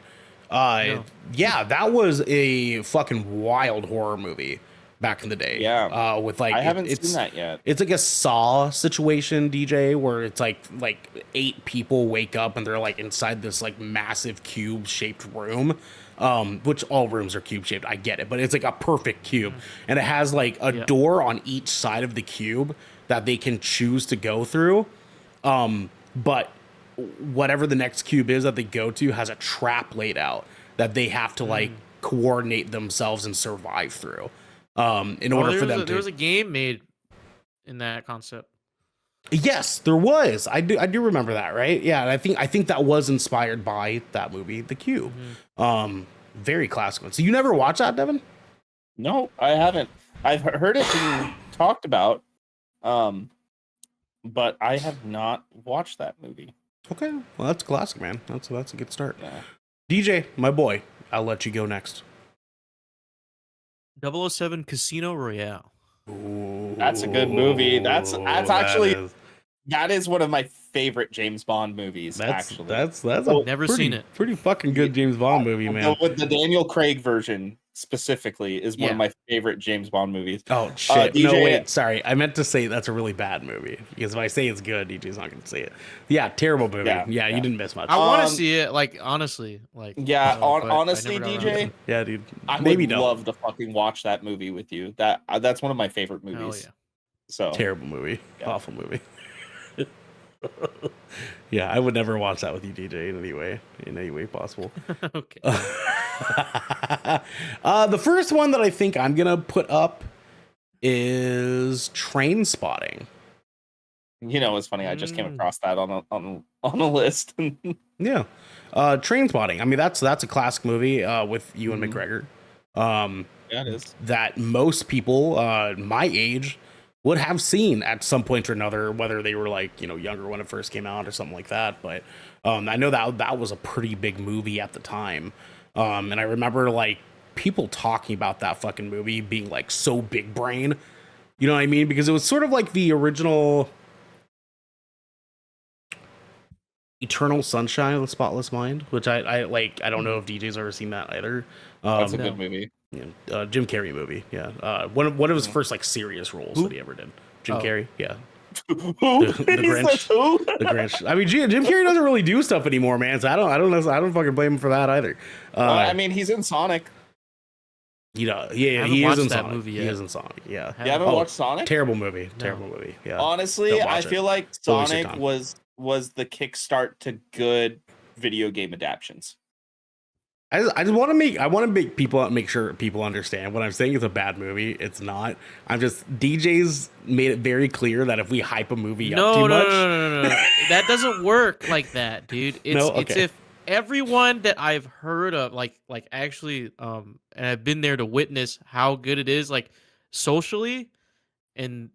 S1: yeah, that was a fucking wild horror movie back in the day.
S3: Yeah,
S1: with like
S3: I haven't seen that yet.
S1: It's like a Saw situation, DJ, where it's like 8 people wake up and they're like inside this like massive cube shaped room. Which all rooms are cube shaped. I get it, but it's like a perfect cube, and it has like a door on each side of the cube that they can choose to go through. But whatever the next cube is that they go to has a trap laid out that they have to like coordinate themselves and survive through. In order for them to.
S2: There was a game made in that concept.
S1: Yes, there was. I do remember that, right? Yeah, and I think that was inspired by that movie, The Cube. Very classic one. So you never watched that, Devin?
S3: No, I haven't. I've heard it being talked about, but I have not watched that movie.
S1: Okay, well that's classic, man. That's a good start.
S3: Yeah.
S1: DJ, my boy, I'll let you go next.
S2: 007 Casino Royale.
S1: Ooh,
S3: That's a good movie. That's actually
S1: that is,
S3: that is one of my favorite James Bond movies. Actually,
S1: that's
S3: Oh,
S1: a
S2: never
S1: pretty,
S2: seen it.
S1: pretty fucking good James Bond movie, man.
S3: With the Daniel Craig version specifically is one of
S2: Yeah.
S3: my favorite James Bond movies.
S1: Oh shit!
S3: DJ,
S1: No, wait. Sorry, I meant to say that's a really bad movie because if I say it's good, DJ's not going to say it. Yeah, terrible movie.
S3: Yeah,
S1: Yeah,
S3: yeah.
S1: you didn't miss much.
S2: I want to
S3: Um,
S2: see it, like, honestly. Like,
S3: Yeah,
S2: but I
S3: honestly,
S2: never got around to
S3: DJ,
S2: it.
S1: Yeah, dude.
S3: I
S1: Maybe
S3: would
S1: don't.
S3: love to fucking watch that movie with you. That's one of my favorite
S2: Hell
S3: movies.
S2: yeah.
S3: So
S1: Terrible movie.
S3: Yeah.
S1: Awful movie. Yeah, I would never watch that with you, DJ, in any way possible.
S2: Okay.
S1: The first one that I think I'm gonna put up is Train Spotting.
S3: you know, it's funny. I just came across that on a list.
S1: Yeah, Train Spotting. I mean, that's a classic movie with Ewan
S3: Mhm.
S1: McGregor.
S3: Yeah, it is.
S1: That most people my age would have seen at some point or another, whether they were like, younger when it first came out or something like that. But I know that was a pretty big movie at the time. And I remember like people talking about that fucking movie being like so big brain. You know what I mean? Because it was sort of like the original Eternal Sunshine of the Spotless Mind, which I like. I don't know if DJ's ever seen that either.
S3: That's a
S2: No.
S3: good movie.
S1: Jim Carrey movie. Yeah. One of his first like serious roles
S2: Who?
S1: that he ever did. Jim
S2: Oh.
S1: Carrey. Yeah.
S3: Who?
S1: The
S3: He
S1: Grinch.
S3: says who?
S1: The Grinch. I mean, Jim Carrey doesn't really do stuff anymore, man. So I don't fucking blame him for that either.
S3: I mean, he's in Sonic.
S1: Yeah,
S2: haven't
S1: he is
S2: watched
S1: in
S2: that
S1: Sonic.
S2: movie
S1: He
S2: yet.
S1: is in Sonic. Yeah.
S3: You haven't
S1: Oh,
S3: watched Sonic?
S1: Terrible movie.
S2: No.
S1: Terrible movie. Yeah.
S3: Honestly,
S1: Don't
S3: I
S1: watch
S3: feel like
S1: Don't waste your
S3: Sonic
S1: time.
S3: was the kickstart to good video game adaptions.
S1: I just want to make sure people understand when I'm saying it's a bad movie, it's not. I'm just DJ's made it very clear that if we hype a movie up too much,
S2: No. That doesn't work like that, dude. It's
S1: No?
S2: it's
S1: Okay.
S2: if everyone that I've heard of, like actually, and I've been there to witness how good it is, like socially, and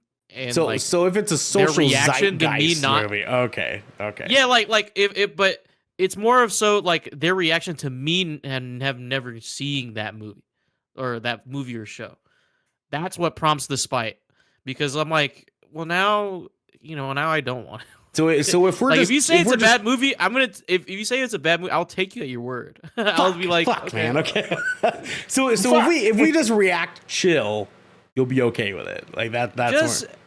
S1: so
S2: like
S1: if it's a social
S2: reaction to me
S1: zeitgeist
S2: not-
S1: movie, okay.
S2: yeah, like if but it's more of so like their reaction to me and have never seen that movie or show. That's what prompts the spite, because I'm like, well, now I don't want.
S1: So if we're
S2: Like,
S1: just
S2: if you say it's a
S1: just,
S2: bad movie, I'm gonna. If you say it's a bad movie, I'll take you at your word. I'll be like,
S1: fuck,
S2: okay.
S1: man, okay. so if we just react chill, you'll be okay with it. Like that's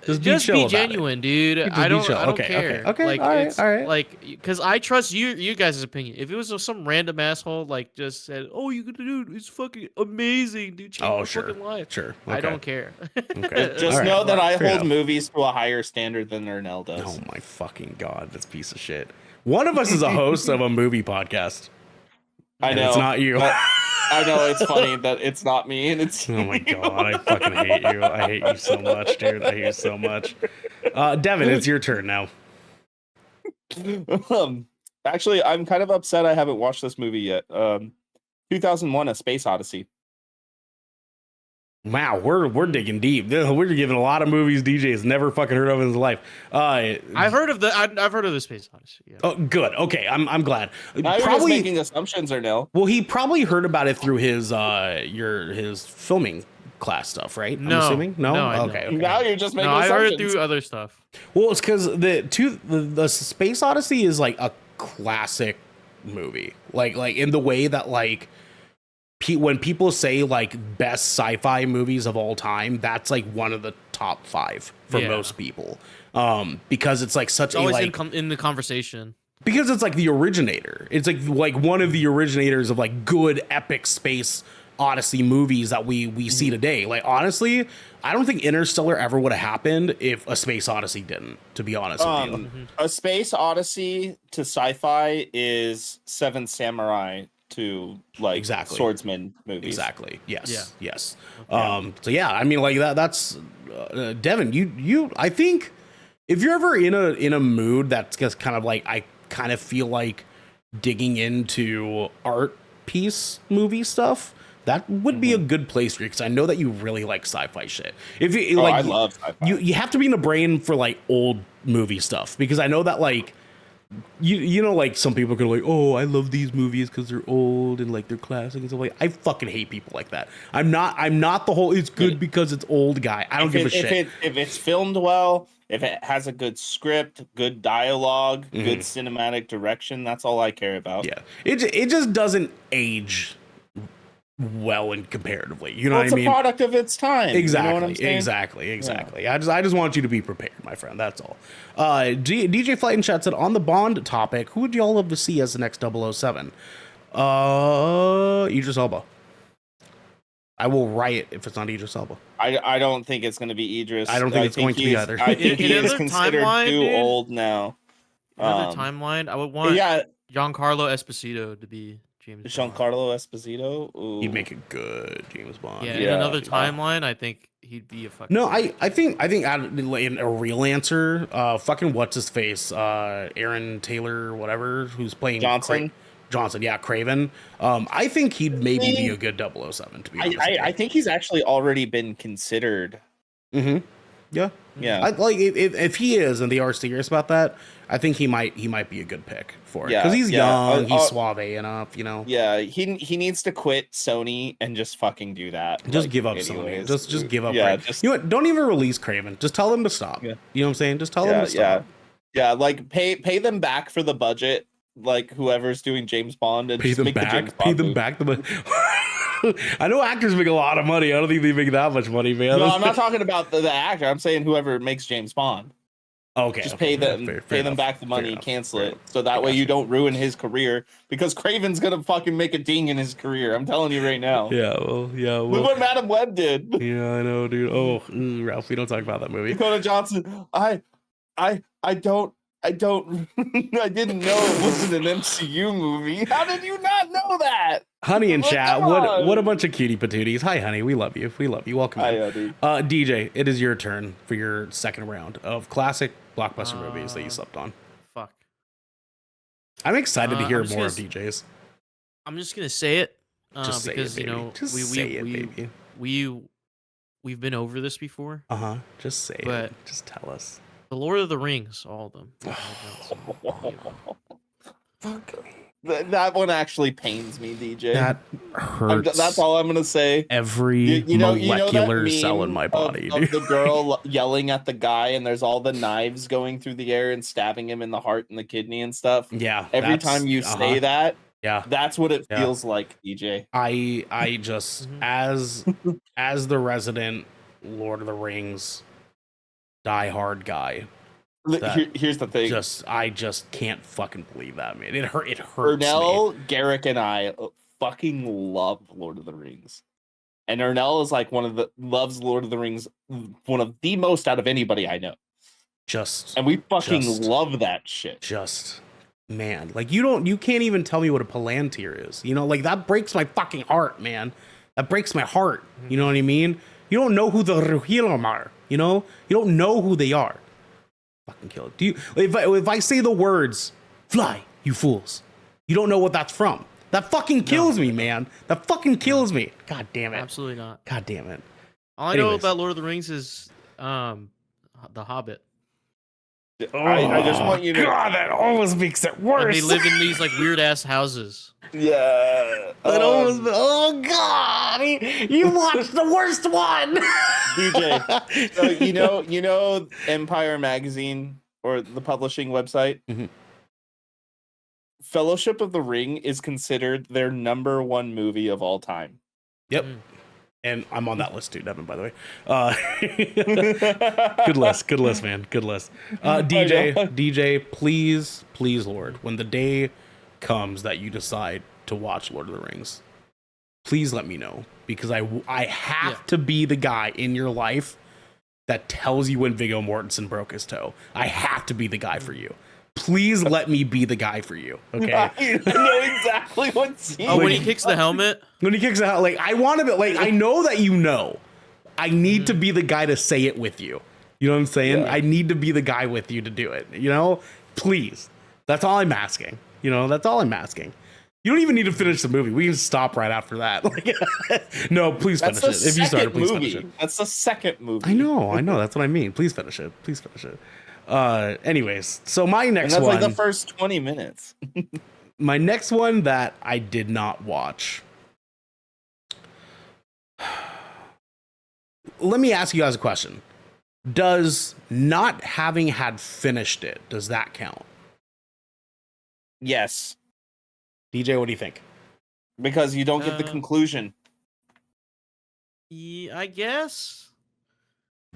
S2: Just
S1: chill
S2: be
S1: about
S2: genuine, dude.
S1: Just
S2: I
S1: be
S2: don't
S1: chill. Okay,
S2: care.
S1: okay.
S2: Like,
S1: All right,
S2: it's
S1: all right.
S2: like, because I trust you guys' opinion. If it was some random asshole like just said, "Oh, you could do it's fucking amazing, dude, change
S1: Oh,
S2: your
S1: sure,
S2: fucking life,"
S1: sure.
S2: I
S1: Okay.
S2: don't care.
S1: Okay.
S3: Just
S1: All right.
S3: know that I
S1: Fair
S3: hold
S1: enough.
S3: movies to a higher standard than Ernell does.
S1: Oh my fucking god, this piece of shit. One of us is a host of a movie podcast.
S3: I
S1: and
S3: know.
S1: it's not you.
S3: but I know it's funny that it's not me and it's
S1: Oh my
S3: you.
S1: god, I fucking hate you. I hate you so much, dude. I hate you so much. Devin, it's your turn now.
S3: Actually, I'm kind of upset I haven't watched this movie yet. 2001: A Space Odyssey.
S1: Wow, we're digging deep. We're giving a lot of movies DJ has never fucking heard of in his life.
S2: I've heard of the Space Odyssey. Yeah.
S1: Oh, good. Okay, I'm glad.
S3: Now you're just making assumptions, Ernell.
S1: Well, he probably heard about it through his his filming class stuff, right? I'm
S2: No.
S1: assuming? No.
S2: No, I don't.
S1: Okay.
S3: Now you're just making
S2: No, I heard it
S3: assumptions.
S2: through other stuff.
S1: Well, it's because the Space Odyssey is like a classic movie, like in the way that like when people say like best sci-fi movies of all time, that's like one of the top 5 for
S2: Yeah.
S1: most people, because it's like such
S2: It's
S1: a
S2: always
S1: like
S2: in the conversation.
S1: because it's like the originator. It's like one of the originators of like good epic space odyssey movies that we see today. Like honestly, I don't think Interstellar ever would have happened if A Space Odyssey didn't, to be honest with you.
S3: A Space Odyssey to sci-fi is Seven Samurai to like
S1: Exactly.
S3: swordsman movies.
S1: Exactly. Yes.
S2: Yeah.
S1: Yes.
S3: Okay.
S1: So yeah, I mean like that's Devin, you I think if you're ever in a mood that's just kind of like I kind of feel like digging into art piece movie stuff, that would be a good place for you because I know that you really like sci-fi shit. If you
S3: I
S1: like,
S3: love sci-fi.
S1: you have to be in the brain for like old movie stuff because I know that like you know like some people are like, oh, I love these movies because they're old and like they're classic and stuff like. I fucking hate people like that. I'm not the whole it's good because it's old guy. I don't give a shit.
S3: If it's filmed well, if it has a good script, good dialogue, good cinematic direction, that's all I care about.
S1: Yeah, it just doesn't age well and comparatively. You know
S3: Well,
S1: what
S3: it's
S1: I mean?
S3: a product of its time.
S1: Exactly.
S3: You know what I'm saying?
S1: Exactly. I just want you to be prepared, my friend. That's all. DJ Flight and Chat said on the Bond topic, who would y'all love to see as the next 007? Idris Elba. I will riot if it's not Idris Elba.
S3: I don't think it's going to be Idris.
S1: I don't think it's going to be either.
S3: I think he is
S2: Another
S3: considered
S2: timeline,
S3: too
S2: dude?
S3: old now.
S2: Another timeline. I would want
S3: Yeah,
S2: Giancarlo Esposito to be James Bond.
S3: Giancarlo Esposito. Ooh.
S1: He'd make a good James Bond.
S2: Yeah, in another timeline, I think he'd be a fucking.
S1: No, I think in a real answer, fucking what's his face, Aaron Taylor, whatever, who's playing
S3: Johnson.
S1: Johnson, yeah, Craven. I think he'd maybe be a good 007. To be honest,
S3: I think he's actually already been considered.
S1: Mm-hmm. Yeah.
S3: Yeah.
S1: Like if he is, and they are serious about that, I think he might be a good pick for it because he's young, he's suave enough, you know.
S3: Yeah, he needs to quit Sony and just fucking do that.
S1: Just give up Sony. Just give up.
S3: Yeah,
S1: you know what? Don't even release Craven. Just tell them to stop.
S3: Yeah.
S1: You know what I'm saying? Just tell them to stop.
S3: Yeah. Like pay them back for the budget. Like whoever's doing James Bond and
S1: Pay
S3: just
S1: them
S3: make the
S1: back.
S3: James
S1: Pay
S3: Bond
S1: them
S3: movie.
S1: back. I know actors make a lot of money. I don't think they make that much money, man.
S3: No, I'm not talking about the actor. I'm saying whoever makes James Bond.
S1: Okay.
S3: Just
S1: okay,
S3: pay them,
S1: fair
S3: pay them
S1: enough,
S3: back the money,
S1: enough,
S3: cancel
S1: fair
S3: it,
S1: enough.
S3: so that way you don't ruin his career. Because Craven's gonna fucking make a ding in his career. I'm telling you right now.
S1: Yeah. Well.
S3: Look what Madam Web did.
S1: Yeah, I know, dude. Oh, Ralph, we don't talk about that movie.
S3: Dakota Johnson. I don't. I didn't know it wasn't an MCU movie. How did you not know that?
S1: Honey in
S3: Like,
S1: chat.
S3: come on.
S1: What a bunch of cutie patooties. Hi, honey. We love you. Welcome.
S3: Hi,
S1: in.
S3: honey.
S1: DJ, it is your turn for your second round of classic blockbuster movies that you slept on.
S2: Fuck.
S1: I'm excited to
S2: I'm
S1: hear
S2: just
S1: more
S2: gonna
S1: of DJ's.
S2: I'm just gonna say it
S1: Just say
S2: because
S1: it, baby.
S2: you know
S1: Just say it, baby.
S2: we've been over this before.
S1: Just say
S2: But-
S1: it. Just tell us.
S2: The Lord of the Rings, all of them.
S3: That one actually pains me, DJ.
S1: That hurts.
S3: That's all I'm gonna say.
S1: Every
S3: You know that
S1: molecular cell in
S3: meme
S1: my body,
S3: of
S1: dude.
S3: the girl yelling at the guy, and there's all the knives going through the air and stabbing him in the heart and the kidney and stuff.
S1: Yeah.
S3: Every
S1: that's-
S3: time you say that,
S1: Yeah.
S3: that's what it
S1: Yeah.
S3: feels like, DJ.
S1: I just as the resident Lord of the Rings diehard guy,
S3: Here's the thing. I
S1: just can't fucking believe that, man. It hurts me.
S3: Ernell, Garrick, and I fucking love Lord of the Rings. And Ernell is like loves Lord of the Rings, one of the most out of anybody I know. And we fucking love that shit.
S1: Just man, like you can't even tell me what a Palantir is. You know, like that breaks my fucking heart, man. That breaks my heart. You know what I mean? You don't know who the Rohirrim are. You know? You don't know who they are. Fucking kill it. If I say the words, fly, you fools, you don't know what that's from. That fucking kills me, man. That fucking kills me. God damn it.
S2: Absolutely not.
S1: God damn it.
S2: All I know about Lord of the Rings is The Hobbit.
S3: I just want you to.
S1: God, that almost makes it worse.
S2: And they live in these like weird ass houses.
S3: Yeah.
S1: Oh God! You watched the worst one.
S3: DJ, so you know Empire Magazine or the publishing website.
S1: Mhm.
S3: Fellowship of the Ring is considered their #1 movie of all time.
S1: Yep. And I'm on that list too, Devin, by the way. Good list, man. Good list. DJ, please, Lord, when the day comes that you decide to watch Lord of the Rings, please let me know, because I have to be the guy in your life that tells you when Viggo Mortensen broke his toe. I have to be the guy for you. Please let me be the guy for you, okay?
S3: I know exactly what scene.
S2: Oh, when he kicks the helmet?
S1: When he kicks out, like, I want to be, like, I know that you know. I need to be the guy to say it with you. You know what I'm saying?
S3: Yeah.
S1: I need to be the guy with you to do it, you know? Please. That's all I'm asking. You know, that's all I'm asking. You don't even need to finish the movie. We can stop right after that. Like, no, please finish it. If you started, please finish it.
S3: That's the second movie.
S1: I know. That's what I mean. Please finish it. Please finish it. Anyways, so my next
S3: and that's
S1: one,
S3: like the first 20 minutes.
S1: my next one that I did not watch. Let me ask you guys a question. Does not having had finished it, does that count?
S3: Yes,
S1: DJ, what do you think?
S3: because you don't get the conclusion.
S2: Yeah, I guess.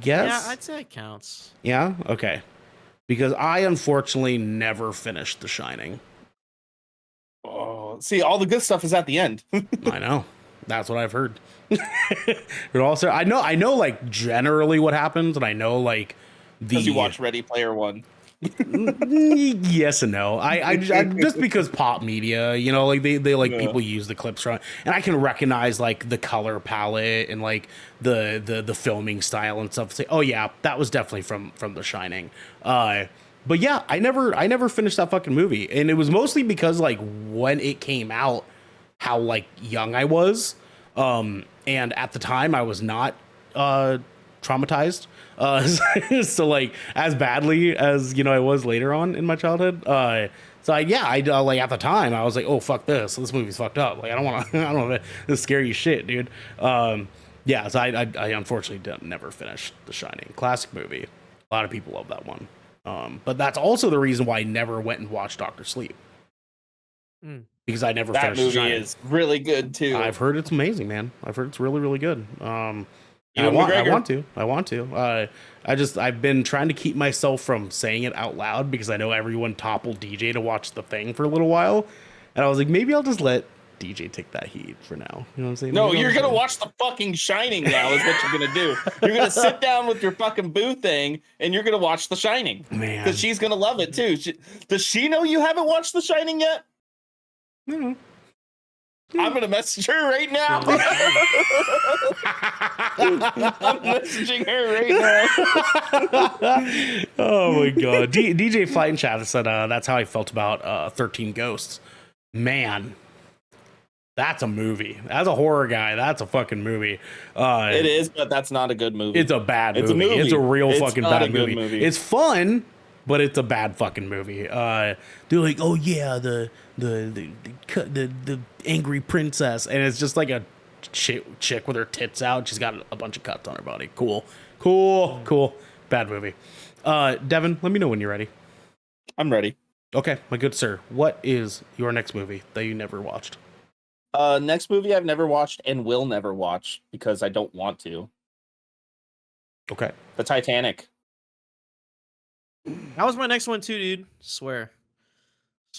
S1: Yes?
S2: Yeah, I'd say it counts.
S1: Yeah? Okay. Because I unfortunately never finished The Shining.
S3: Oh, see, all the good stuff is at the end.
S1: I know. That's what I've heard. But also, I know like generally what happens, and I know like
S3: Because you watch Ready Player One.
S1: Yes and no. I just because pop media, you know, like they like people use the clips from it, and I can recognize like the color palette and like the filming style and stuff. Say, oh yeah, that was definitely from The Shining. But yeah, I never finished that fucking movie, and it was mostly because like when it came out, how like young I was, and at the time I was not traumatized. So like as badly as, you know, I was later on in my childhood. So I like at the time I was like, oh fuck this movie's fucked up. Like I don't want to, I don't know, this scary shit, dude. Yeah. So I unfortunately never finished The Shining. Classic movie. A lot of people love that one. But that's also the reason why I never went and watched Doctor Sleep. Because I never
S3: That
S1: finished The
S3: movie
S1: Shining.
S3: is really good too.
S1: I've heard it's amazing, man. I've heard it's really, really good.
S3: Ewan McGregor.
S1: I want to. I've been trying to keep myself from saying it out loud because I know everyone toppled DJ to watch The Thing for a little while, and I was like, maybe I'll just let DJ take that heat for now. You know what I'm saying?
S3: No, you're gonna watch The fucking Shining now. Is what you're gonna do. You're gonna sit down with your fucking boo thing, and you're gonna watch The Shining.
S1: Man,
S3: because she's gonna love it too. Does she know you haven't watched The Shining yet?
S1: Mm-hmm.
S3: I'm gonna message her right now. I'm messaging her right now.
S1: Oh my god, DJ Flight in chat said that's how I felt about 13 Ghosts. Man, that's a movie. As a horror guy, that's a fucking movie.
S3: It is, but that's not a good movie.
S1: It's a bad
S3: It's a
S1: movie.
S3: movie.
S1: It's a real
S3: It's
S1: fucking
S3: not
S1: bad
S3: a good movie.
S1: It's fun, but it's a bad fucking movie. They're like, oh yeah, the angry princess, and it's just like a chick with her tits out. She's got a bunch of cuts on her body. Cool. Bad movie. Devin, let me know when you're ready.
S3: I'm ready.
S1: Okay, my good sir. What is your next movie that you never watched?
S3: Next movie I've never watched and will never watch because I don't want to.
S1: Okay.
S3: The Titanic.
S2: That was my next one too, dude. Swear.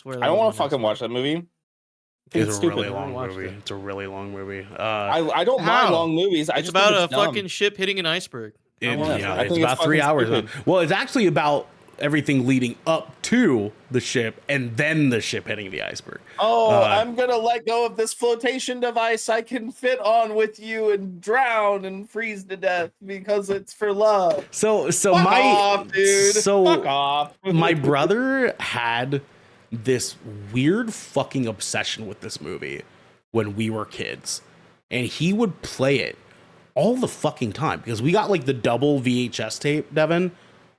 S3: I don't want to fucking watch that movie.
S1: It's a
S3: stupid.
S1: really long movie. It's a really long movie.
S3: I don't mind long movies.
S2: It's about a fucking ship hitting an iceberg.
S1: It's about 3 hours. Well, it's actually about everything leading up to the ship and then the ship hitting the iceberg.
S3: Oh, I'm gonna let go of this flotation device I can fit on with you and drown and freeze to death because it's for love.
S1: So
S3: Fuck
S1: my
S3: off, dude.
S1: So
S3: Fuck off.
S1: My brother had this weird fucking obsession with this movie when we were kids, and he would play it all the fucking time because we got like the double VHS tape, Devin.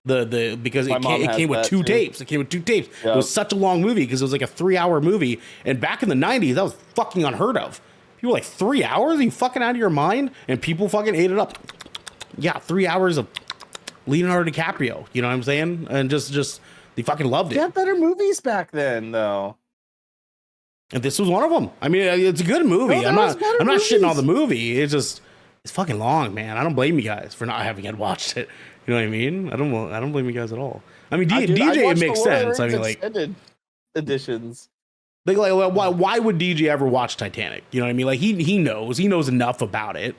S1: Because it came with two tapes. It came with two tapes. Yep. It was such a long movie because it was like a 3-hour movie. And back in the 90s, that was fucking unheard of. People were like, 3 hours? Are you fucking out of your mind? And people fucking ate it up. Yeah, 3 hours of Leonardo DiCaprio. You know what I'm saying? And just they fucking loved it.
S3: They had better movies back then, though.
S1: And this was one of them. I mean, it's a good movie. I'm not shitting on the movie. It's fucking long, man. I don't blame you guys for not having watched it. You know what I mean? I don't blame you guys at all. I mean, DJ, it makes sense. I mean, like
S3: extended editions.
S1: Like why would DJ ever watch Titanic? You know what I mean? Like he knows enough about it.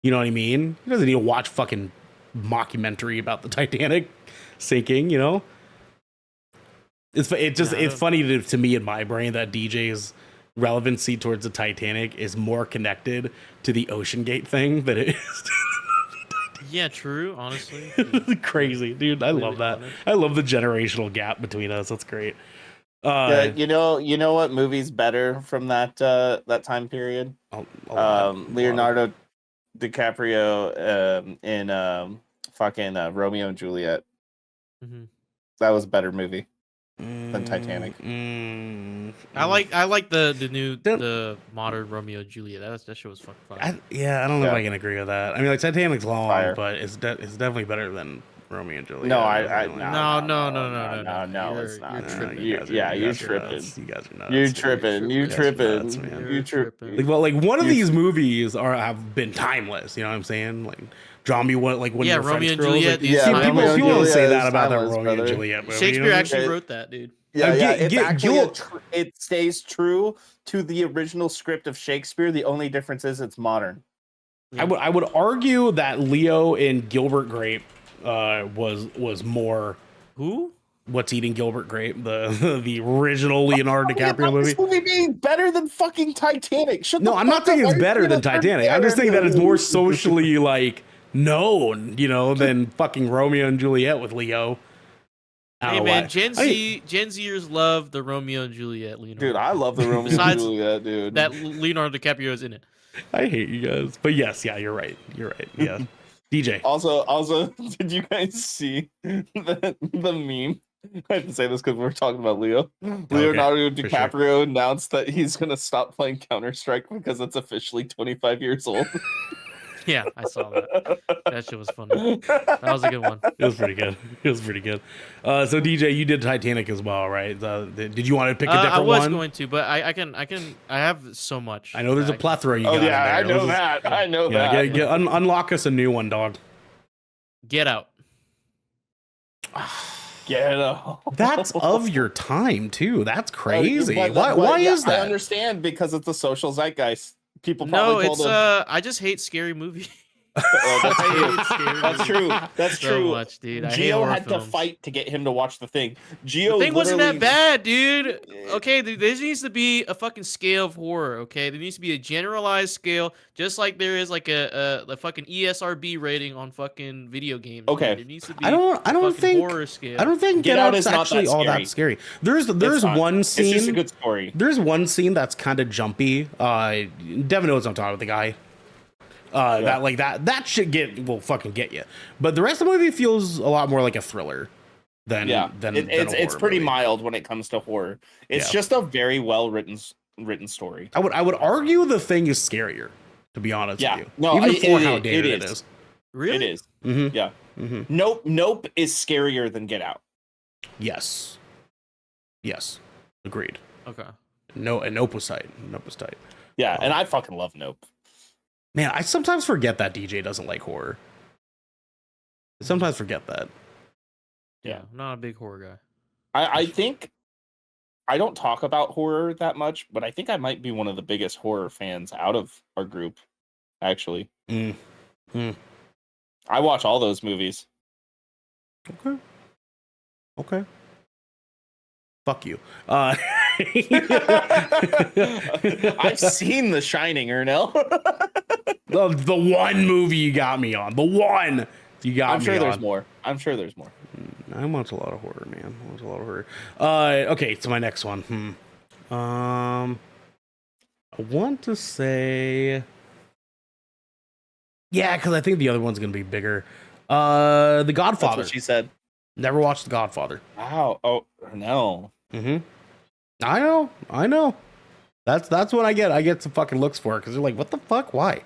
S1: You know what I mean? He doesn't need to watch fucking mockumentary about the Titanic sinking. You know? It's funny to me in my brain that DJ's relevancy towards the Titanic is more connected to the Ocean Gate thing than it is.
S2: Yeah, true. Honestly,
S1: crazy, dude. I love that. I love the generational gap between us. That's great.
S3: you know what movie's better from that time period? Leonardo DiCaprio in fucking Romeo and Juliet.
S2: Mhm.
S3: That was a better movie than Titanic.
S2: I like the modern Romeo and Juliet. That shit was fucking fire.
S1: I don't know if
S3: Yeah.
S1: I can agree with that. I mean, like Titanic's long,
S3: Fire.
S1: but it's definitely better than Romeo and Juliet.
S3: No,
S2: No,
S3: it's not.
S2: You're tripping.
S3: You're tripping.
S1: Nuts. You guys are nuts.
S3: You're
S1: man.
S3: tripping.
S1: You
S3: You
S1: guys are
S3: tripping.
S1: nuts, man.
S3: You tripping.
S1: Like, well, like one of
S3: You-
S1: these movies have been timeless. You know what I'm saying? Like, draw me what, like when
S2: Yeah,
S1: you're
S2: Romeo
S1: French
S2: and
S1: girls.
S2: Juliet,
S1: Like,
S2: these
S3: yeah,
S1: see,
S2: timeless.
S1: people
S3: Romeo and
S1: say
S3: Juliet
S1: that
S3: is
S1: about that
S3: timeless,
S1: Romeo and
S3: brother.
S1: Juliet movie.
S2: Shakespeare
S1: you know?
S2: actually wrote that, dude.
S3: It's actually
S1: Gil-
S3: it stays true to the original script of Shakespeare. The only difference is it's modern.
S1: I would argue that Leo in Gilbert Grape was more.
S2: Who?
S1: What's Eating Gilbert Grape, the original Leonardo DiCaprio movie.
S3: This movie being better than fucking Titanic.
S1: No, I'm not saying it's better than Titanic. I'm just saying that it's more socially like known, you know, than fucking Romeo and Juliet with Leo. I don't
S2: Hey
S1: know
S2: man,
S1: why.
S2: Gen
S1: I mean,
S2: Zers love the Romeo and Juliet. Leonardo.
S3: Dude, I love the Romeo and
S2: Besides
S3: Juliet, dude.
S2: that Leonardo DiCaprio is in it.
S1: I hate you guys, but yes, yeah, you're right. You're right. Yeah, DJ.
S3: Also, did you guys see the meme? I have to say this because we're talking about Leo. Leonardo
S1: for
S3: DiCaprio announced that he's gonna stop playing Counter-Strike because it's officially 25 years old.
S2: Yeah, I saw that. That shit was funny. That was a good one.
S1: It was pretty good. It was pretty good. So DJ, you did Titanic as well, right? Did you want to pick a different
S2: I was
S1: one?
S2: going to, but I have so much.
S1: I know there's a
S2: that
S1: plethora. You
S3: Oh
S1: got
S3: yeah, I
S1: in there.
S3: know that. I know
S1: Yeah,
S3: that.
S1: unlock us a new one, dog.
S2: Get Out.
S3: Get out.
S1: That's of your time too. That's crazy.
S3: But-
S1: Why?
S3: but
S1: Why
S3: yeah,
S1: is that?
S3: I understand because it's a social zeitgeist. People
S2: No,
S3: probably
S2: it's
S3: told him.
S2: I just hate scary movies.
S3: Oh, that's
S2: I
S3: true.
S2: hate scary
S3: That's
S2: movies
S3: true. That's
S2: so
S3: true.
S2: much, dude. I hate
S3: Geo
S2: horror
S3: had
S2: films.
S3: to fight to get him to watch The Thing. Geo
S2: The thing wasn't that
S3: literally-
S2: bad, dude. Okay, there needs to be a fucking scale of horror. Okay, there needs to be a generalized scale, just like there is like a fucking ESRB rating on fucking video games.
S3: Okay.
S2: dude. There needs to be.
S1: I don't
S2: a fucking
S1: think.
S2: horror scale.
S1: I don't think
S3: Get
S1: Get
S3: Out
S1: Out's
S3: is not
S1: actually
S3: that
S1: all
S3: scary.
S1: that scary. There's
S3: It's not.
S1: one
S3: It's just a
S1: scene.
S3: good story.
S1: There's one scene that's kind of jumpy. Devin knows what I'm talking about. The guy. That shit will fucking get you. But the rest of the movie feels a lot more like a thriller than
S3: It's
S1: a
S3: pretty
S1: movie.
S3: mild when it comes to horror. It's
S1: Yeah.
S3: just a very well written story.
S1: I would argue The Thing is scarier, to be honest
S3: Yeah.
S1: with you.
S3: No,
S1: even
S3: it-
S1: for
S3: it-
S1: how
S3: it
S1: dated it
S3: is.
S1: is.
S2: Really?
S3: It is.
S1: Mm-hmm.
S3: Yeah.
S1: Mm-hmm.
S3: Nope is scarier than Get Out.
S1: Yes. Agreed.
S2: Okay.
S1: No, and Nope was tight. Nope was tight.
S3: Yeah, and I fucking love Nope.
S1: Man, I sometimes forget that DJ doesn't like horror. I sometimes forget that.
S2: Yeah, I'm not a big horror guy.
S3: I think I don't talk about horror that much, but I think I might be one of the biggest horror fans out of our group, actually.
S1: Mm.
S3: I watch all those movies.
S1: Okay. Fuck you.
S3: I've seen The Shining, Ernell.
S1: the one movie you got me on. The one you got
S3: I'm
S1: me
S3: sure
S1: on.
S3: there's more. I'm sure there's more.
S1: I watch a lot of horror, man. I watch a lot of horror. Okay, so my next one. I want to say, yeah, because I think the other one's gonna be bigger. The
S3: That's
S1: Godfather.
S3: what she said.
S1: Never watched The Godfather.
S3: Wow. Oh no.
S1: Mm-hmm. I know. That's what I get. I get some fucking looks for it because they're like, what the fuck? Why?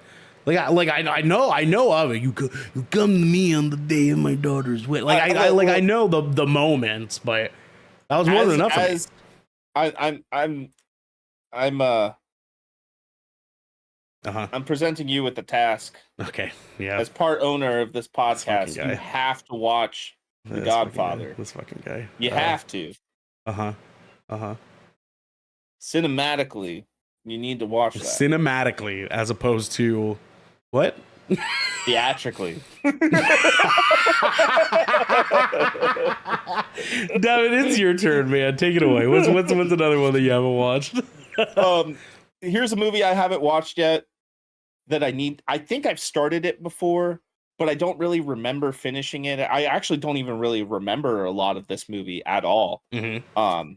S1: I know of it. You come to me on the day of my daughter's wedding. I know the moments, but that was more than enough for me.
S3: I'm presenting you with the task
S1: Okay, yeah.
S3: as part owner of this
S1: fucking
S3: podcast.
S1: guy.
S3: You have to watch The
S1: This
S3: Godfather.
S1: This fucking guy.
S3: You have to.
S1: Uh-huh.
S3: Cinematically, you need to watch that.
S1: Cinematically, as opposed to what?
S3: Theatrically.
S1: David, it's your turn, man. Take it away. What's another one that you haven't watched?
S3: Here's a movie I haven't watched yet that I think I've started it before, but I don't really remember finishing it. I actually don't even really remember a lot of this movie at all.
S1: Mm-hmm.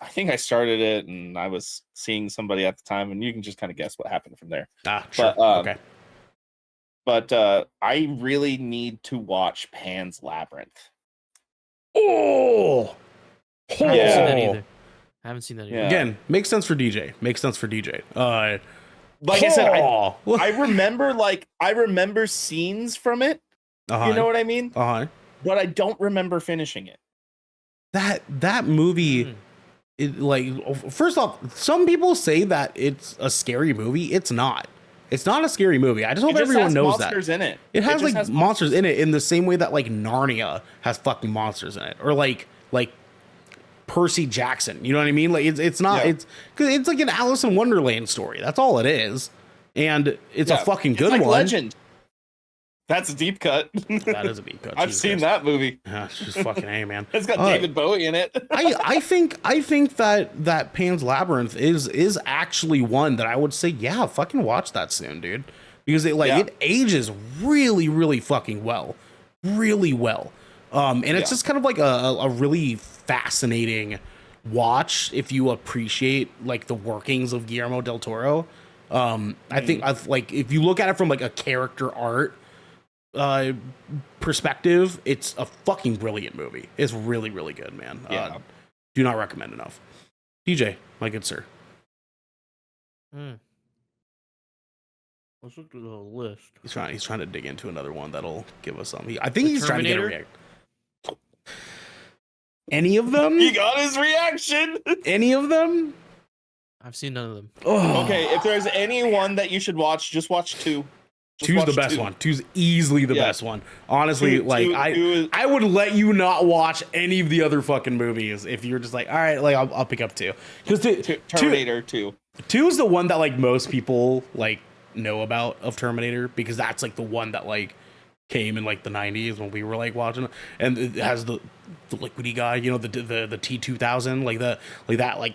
S3: I think I started it, and I was seeing somebody at the time, and you can just kind of guess what happened from there.
S1: Sure. Okay.
S3: But I really need to watch Pan's Labyrinth.
S1: Oh,
S2: I haven't seen that
S3: Yeah.
S2: either. I haven't seen that either.
S3: Yeah.
S1: Again, makes sense for DJ.
S3: Like I said,
S1: oh.
S3: I remember scenes from it.
S1: Uh-huh.
S3: You know what I mean?
S1: Uh-huh.
S3: But I don't remember finishing it.
S1: That movie, it, like, first off, some people say that it's a scary movie. It's not. It's not a scary movie. I just hope everyone knows that.
S3: It has monsters in it.
S1: It has like monsters in it in the same way that like Narnia has fucking monsters in it, or like Percy Jackson. You know what I mean? Like it's not.
S3: Yeah.
S1: It's like an Alice in Wonderland story. That's all it is, and it's a fucking good
S3: like
S1: one.
S3: Legend. That's a deep cut.
S1: That is a deep cut.
S3: I've
S1: Jesus
S3: seen
S1: Christ.
S3: that movie.
S1: Yeah, it's just fucking A, man.
S3: It's got David Bowie in it.
S1: I think that Pan's Labyrinth is actually one that I would say, yeah, fucking watch that soon, dude. Because it ages really, really fucking well. Really well. And it's just kind of like a really fascinating watch if you appreciate like the workings of Guillermo del Toro. I think if you look at it from like a character art perspective, it's a fucking brilliant movie. It's really, really good, man.
S3: Yeah.
S1: Do not recommend enough. DJ, my good sir.
S2: Let's look through the list.
S1: He's trying to dig into another one that'll give us something. I think he's trying to get a react. Any of them?
S3: He got his reaction.
S1: Any of them?
S2: I've seen none of them.
S1: Oh.
S3: Okay, if there's any one that you should watch, just watch 2.
S1: Two's the best one. Two's easily the best one. Honestly, I would let you not watch any of the other fucking movies if you're just like, all right, like I'll pick up 2. Because
S3: Terminator 2.
S1: 2 is the one that like most people like know about of Terminator, because that's like the one that like came in like the 90s when we were like watching it, and it has the liquidy guy, you know, the T2000,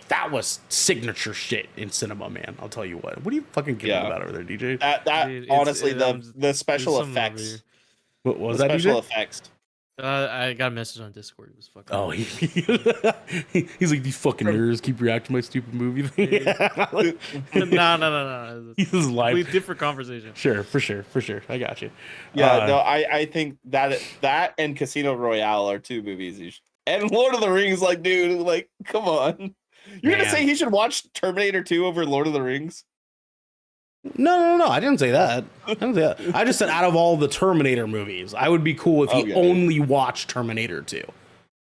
S1: that was signature shit in cinema, man. I'll tell you what. What are you fucking kidding about over there, DJ?
S3: That honestly, the special effects.
S1: What was that,
S3: special
S1: DJ?
S3: effects?
S2: I got a message on Discord. It was fucking.
S1: Oh, he's like, these fucking nerds keep reacting to my stupid movie thing.
S2: No.
S1: He's live.
S2: Different conversation.
S1: Sure, for sure. I got you.
S3: Yeah, no, I think that and Casino Royale are 2 movies. And Lord of the Rings, like, dude, like, come on. You're gonna say he should watch Terminator 2 over Lord of the Rings?
S1: No. I didn't say that. I just said out of all the Terminator movies, I would be cool if he only watched Terminator 2.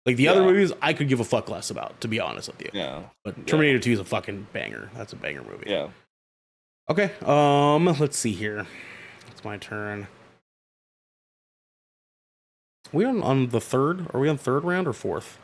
S1: Like the other movies, I could give a fuck less about, to be honest with you.
S3: Yeah.
S1: But Terminator 2 is a fucking banger. That's a banger movie.
S3: Yeah.
S1: Okay. Let's see here. It's my turn. Are we on the third? Are we on third round or fourth?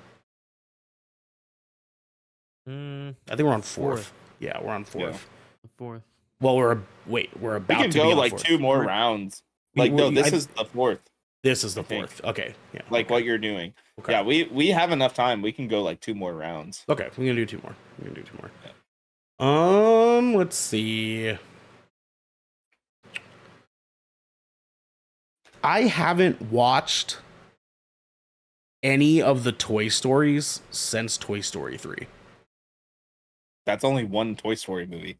S1: I think we're on fourth. Yeah, we're on fourth.
S2: Yeah. Fourth.
S1: Well, we're about
S3: we can
S1: to
S3: go
S1: be on
S3: like
S1: fourth.
S3: 2 more rounds. Like, no, this is the 4th.
S1: This is the 4th. Okay. Yeah.
S3: Like what you're doing.
S1: Okay.
S3: Yeah, we have enough time. We can go like 2 more rounds.
S1: Okay, we're gonna do 2 more. Yeah. Let's see. I haven't watched any of the Toy Stories since Toy Story 3.
S3: That's only one Toy Story movie.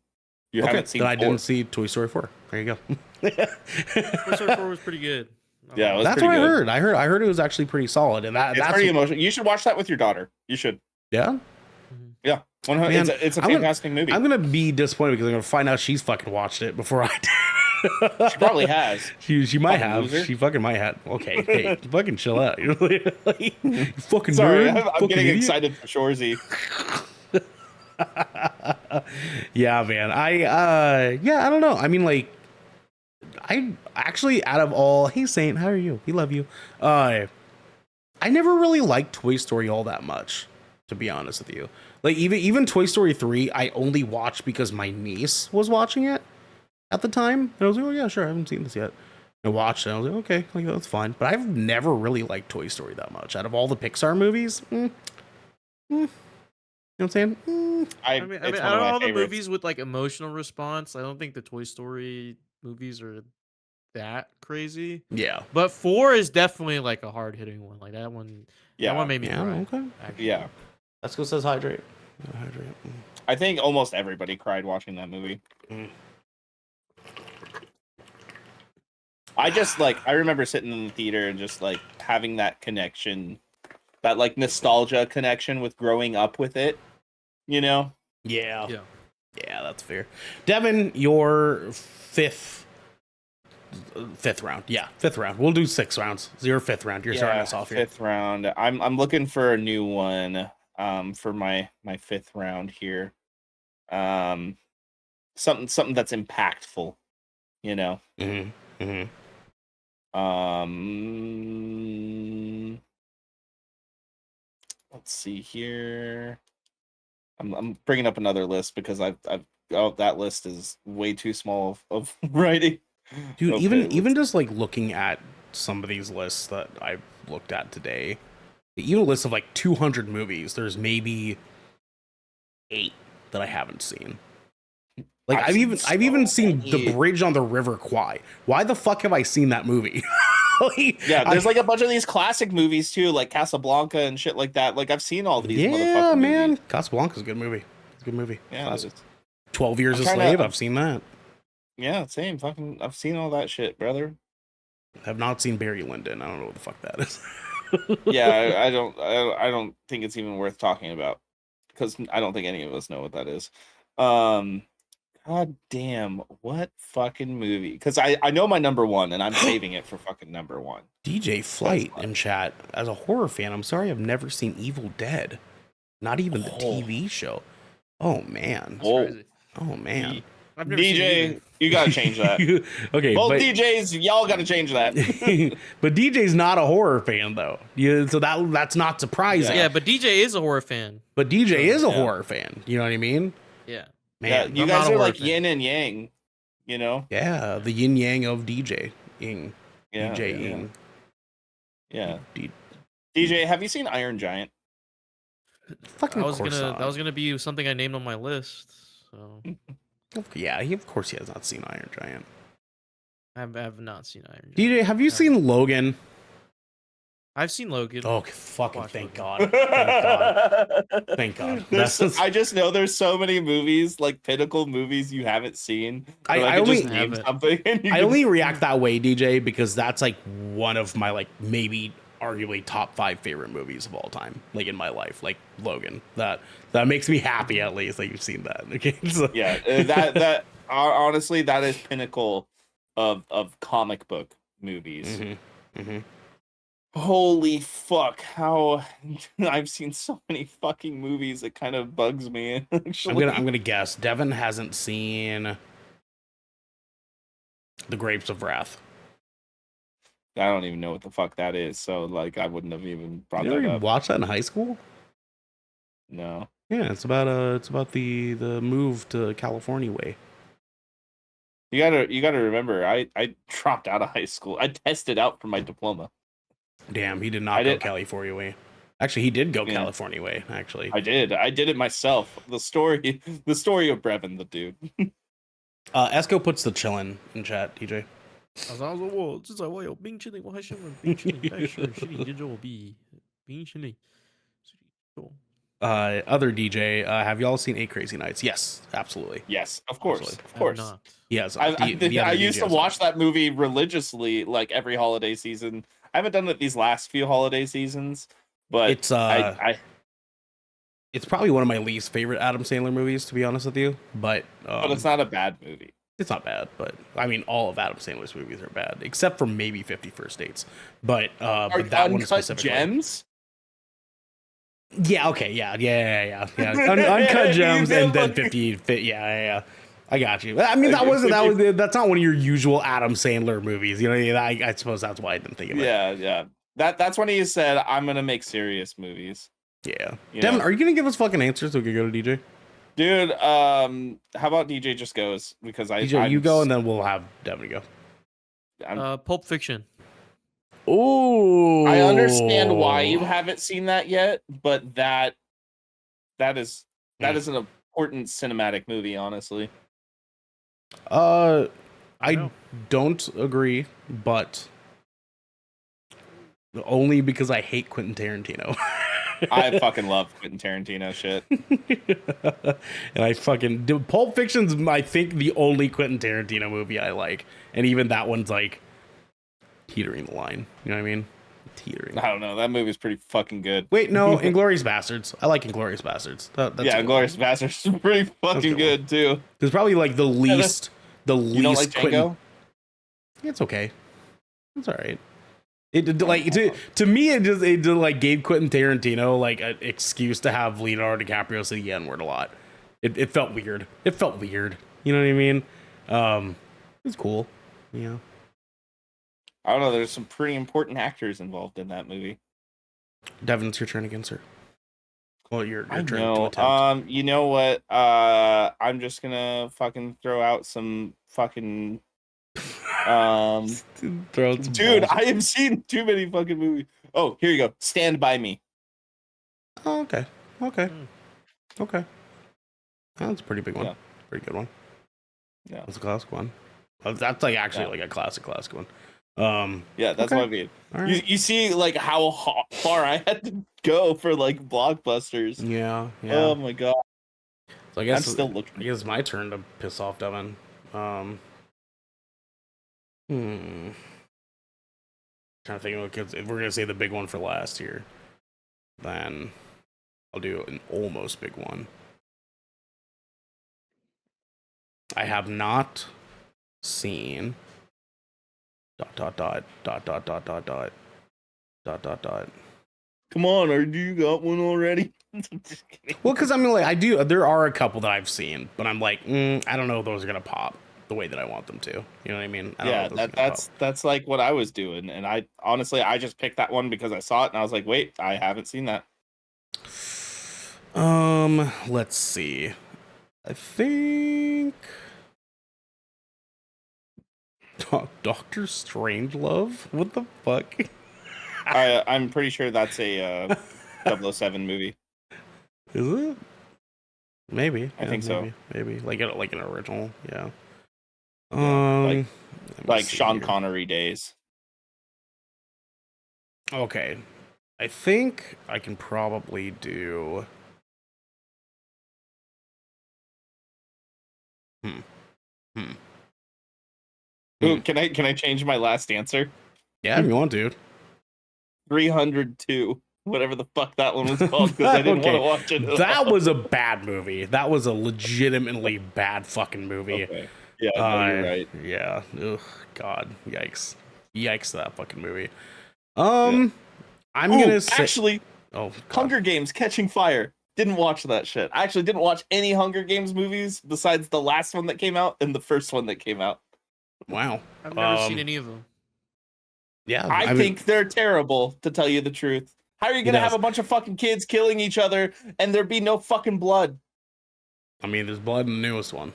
S3: You haven't seen.
S1: Then I didn't see Toy Story 4. There you go.
S2: Toy Story 4 was pretty good.
S3: Yeah, it was
S1: that's what I heard. I heard it was actually pretty solid, and that's
S3: pretty emotional. You should watch that with your daughter. You should.
S1: Yeah.
S3: Yeah.
S1: Man,
S3: it's a fantastic movie.
S1: I'm gonna be disappointed because I'm gonna find out she's fucking watched it before I did.
S3: She probably has.
S1: She might have.
S3: Loser.
S1: She fucking might have. Okay, hey, fucking chill out. You fucking
S3: Sorry,
S1: nerd.
S3: I'm getting excited for Shorzy.
S1: Yeah, man. I don't know. I mean, like, I actually, out of all, hey Saint, how are you? We love you. I never really liked Toy Story all that much, to be honest with you. Like even Toy Story 3, I only watched because my niece was watching it at the time. And I was like, oh yeah, sure, I haven't seen this yet. I watched it. I was like, okay, like that's fine. But I've never really liked Toy Story that much. Out of all the Pixar movies, you know what I'm saying?
S2: I mean, out of all the movies with like emotional response, I don't think the Toy Story movies are that crazy.
S1: Yeah.
S2: But 4 is definitely like a hard hitting one. Like that one.
S3: Yeah.
S2: That one made me cry.
S1: Okay.
S2: Actually.
S3: Yeah.
S1: Let's go says hydrate. Hydrate.
S3: I think almost everybody cried watching that movie.
S1: Mm.
S3: I remember sitting in the theater and just like having that connection, that like nostalgia connection with growing up with it, you know?
S1: Yeah. Yeah, that's fair. Devin, your fifth round. Yeah, fifth round. We'll do 6 rounds. Your fifth round. You're starting us off here.
S3: Fifth round. I'm looking for a new one for my fifth round here. Something that's impactful, you know.
S1: Mm-hmm. Mm-hmm.
S3: Let's see here. I'm bringing up another list because I've that list is way too small of writing.
S1: Dude,
S3: Okay,
S1: even just like looking at some of these lists that I've looked at today, even a list of like 200 movies, there's maybe 8 that I haven't seen. Like I've even seen The Bridge on the River Kwai. Why the fuck have I seen that movie?
S3: Yeah, there's like a bunch of these classic movies too, like Casablanca and shit like that. Like I've seen all these motherfucking
S1: man.
S3: movies.
S1: Casablanca's a good movie. It's a good movie.
S3: Yeah,
S1: Classic. 12 Years a Slave. I've seen that.
S3: Yeah, same. Fucking, I've seen all that shit, brother.
S1: Have not seen Barry Lyndon. I don't know what the fuck that is.
S3: Yeah, I don't think it's even worth talking about because I don't think any of us know what that is. God damn, what fucking movie? Because I know my number one and I'm saving it for fucking number one.
S1: DJ Flight in chat. As a horror fan, I'm sorry I've never seen Evil Dead. Not even the TV show. Oh man. Oh man.
S3: DJ, you gotta change that.
S1: Okay,
S3: both DJs, y'all gotta change that.
S1: But DJ's not a horror fan though. So that's not surprising.
S2: Yeah, but DJ is a horror fan.
S1: But DJ is a horror fan. You know what I mean?
S2: Yeah.
S3: Man, you guys are like yin and yang, you know?
S1: Yeah, the yin yang of DJ. Ying.
S3: Yeah,
S1: DJ Ying.
S3: Yeah. DJ, have you seen Iron Giant?
S1: Fucking
S2: that was gonna be something I named on my list. So
S1: yeah, of course he has not seen Iron Giant.
S2: I have not seen Iron Giant.
S1: DJ, have you seen Logan?
S2: I've seen Logan.
S1: Oh, fucking thank God. Thank God. Thank God.
S3: I just know there's so many movies, like pinnacle movies you haven't seen.
S1: I
S3: only just name something.
S1: I only react that way, DJ, because that's like one of my like maybe arguably top 5 favorite movies of all time, like in my life, like Logan. That makes me happy at least that you've seen that. Okay. So.
S3: Yeah, that honestly, that is pinnacle of comic book movies.
S1: Mm-hmm. Mm-hmm.
S3: Holy fuck, how I've seen so many fucking movies, it kind of bugs me. Actually.
S1: I'm gonna guess Devin hasn't seen The Grapes of Wrath.
S3: I don't even know what the fuck that is, so like I wouldn't have even brought
S1: you
S3: that up.
S1: Watch that in high school?
S3: No.
S1: Yeah, it's about the move to California way.
S3: You gotta remember, I dropped out of high school. I tested out for my diploma.
S1: Damn, he did not go California way. Actually, he did go California way. Actually,
S3: I did it myself. The story of Brevin, the dude.
S1: Esco puts the chillin' in chat, DJ. Other DJ, have y'all seen 8 Crazy Nights? Yes, absolutely.
S3: Yes, of course,
S1: absolutely.
S3: of course.
S1: Yes,
S3: I used to watch that movie religiously, like every holiday season. I haven't done it these last few holiday seasons, but
S1: it's it's probably one of my least favorite Adam Sandler movies, to be honest with you. But
S3: it's not a bad movie.
S1: It's not bad, but I mean, all of Adam Sandler's movies are bad, except for maybe 50 First Dates. But that one specifically.
S3: Gems?
S1: Yeah. Okay. Yeah. Uncut Gems and then 50. Yeah. I got you. I mean, that's not one of your usual Adam Sandler movies. You know, I suppose that's why I didn't think of it.
S3: Yeah. That's when he said, "I'm gonna make serious movies."
S1: Yeah. Devin, are you gonna give us fucking answers so we can go to DJ?
S3: Dude, how about DJ just goes because
S1: you go and then we'll have Devin
S2: go. Pulp Fiction.
S1: Oh,
S3: I understand why you haven't seen that yet, but that is an important cinematic movie, honestly.
S1: I don't agree, but only because I hate Quentin Tarantino.
S3: I fucking love Quentin Tarantino shit.
S1: And I fucking Pulp Fiction's I think the only Quentin Tarantino movie I like, and even that one's like teetering the line. You know what I mean? Teetering.
S3: I don't know. That movie's pretty fucking good.
S1: Wait, no, Inglourious Bastards. I like Inglourious Bastards. That's
S3: Yeah, Inglourious Bastards is pretty fucking good too.
S1: It's probably like the least.
S3: You don't like Django?
S1: It's okay. It's all right. It like to me it just like gave Quentin Tarantino like an excuse to have Leonardo DiCaprio say the N-word a lot. It felt weird. It felt weird. You know what I mean? It's cool. Yeah.
S3: I don't know. There's some pretty important actors involved in that movie.
S1: Devin, it's your turn again, sir. Well, your
S3: I
S1: turn
S3: know.
S1: to attempt.
S3: You know what? I'm just gonna fucking throw out some fucking.
S1: Throw out some
S3: Dude,
S1: balls.
S3: I have seen too many fucking movies. Oh, here you go. Stand By Me.
S1: Oh, okay. Okay. That's a pretty big one.
S3: Yeah.
S1: Pretty good one.
S3: Yeah.
S1: That's a classic one. That's like actually like a classic one.
S3: Yeah, that's
S1: okay.
S3: what I mean.
S1: All right.
S3: You see like how far I had to go for like blockbusters.
S1: Yeah.
S3: Oh my god.
S1: So I guess
S3: I'm still looking.
S1: I guess it's my turn to piss off Devin. Trying to think of if we're gonna say the big one for last here, then I'll do an almost big one. I have not seen ...
S3: Come on, or do you got one already? Just kidding.
S1: Well, because I mean, like I do. There are a couple that I've seen, but I'm like, I don't know if those are gonna pop the way that I want them to. You know what I mean? I don't know if those are gonna pop.
S3: That's like what I was doing, and I honestly I just picked that one because I saw it and I was like, wait, I haven't seen that.
S1: Let's see. I think Doctor Strangelove. What the fuck?
S3: I'm pretty sure that's a 007 movie.
S1: Is it? Maybe.
S3: I think so.
S1: Maybe like an original. Yeah.
S3: Like Sean Connery days.
S1: Okay. I think I can probably do.
S3: Ooh, can I change my last answer?
S1: Yeah, if you want to.
S3: 302. Whatever the fuck that one was called, because I didn't want to watch it.
S1: That was a bad movie. That was a legitimately bad fucking movie.
S3: Okay. Yeah, no, you're right.
S1: Yeah. Ugh, God. Yikes. Yikes to that fucking movie.
S3: Yeah.
S1: I'm gonna say
S3: actually,
S1: God.
S3: Hunger Games Catching Fire. Didn't watch that shit. I actually didn't watch any Hunger Games movies besides the last one that came out and the first one that came out.
S1: Wow.
S2: I've never seen any of them.
S1: Yeah.
S3: I think they're terrible, to tell you the truth. How are you gonna have a bunch of fucking kids killing each other and there be no fucking blood?
S1: I mean, there's blood in the newest one.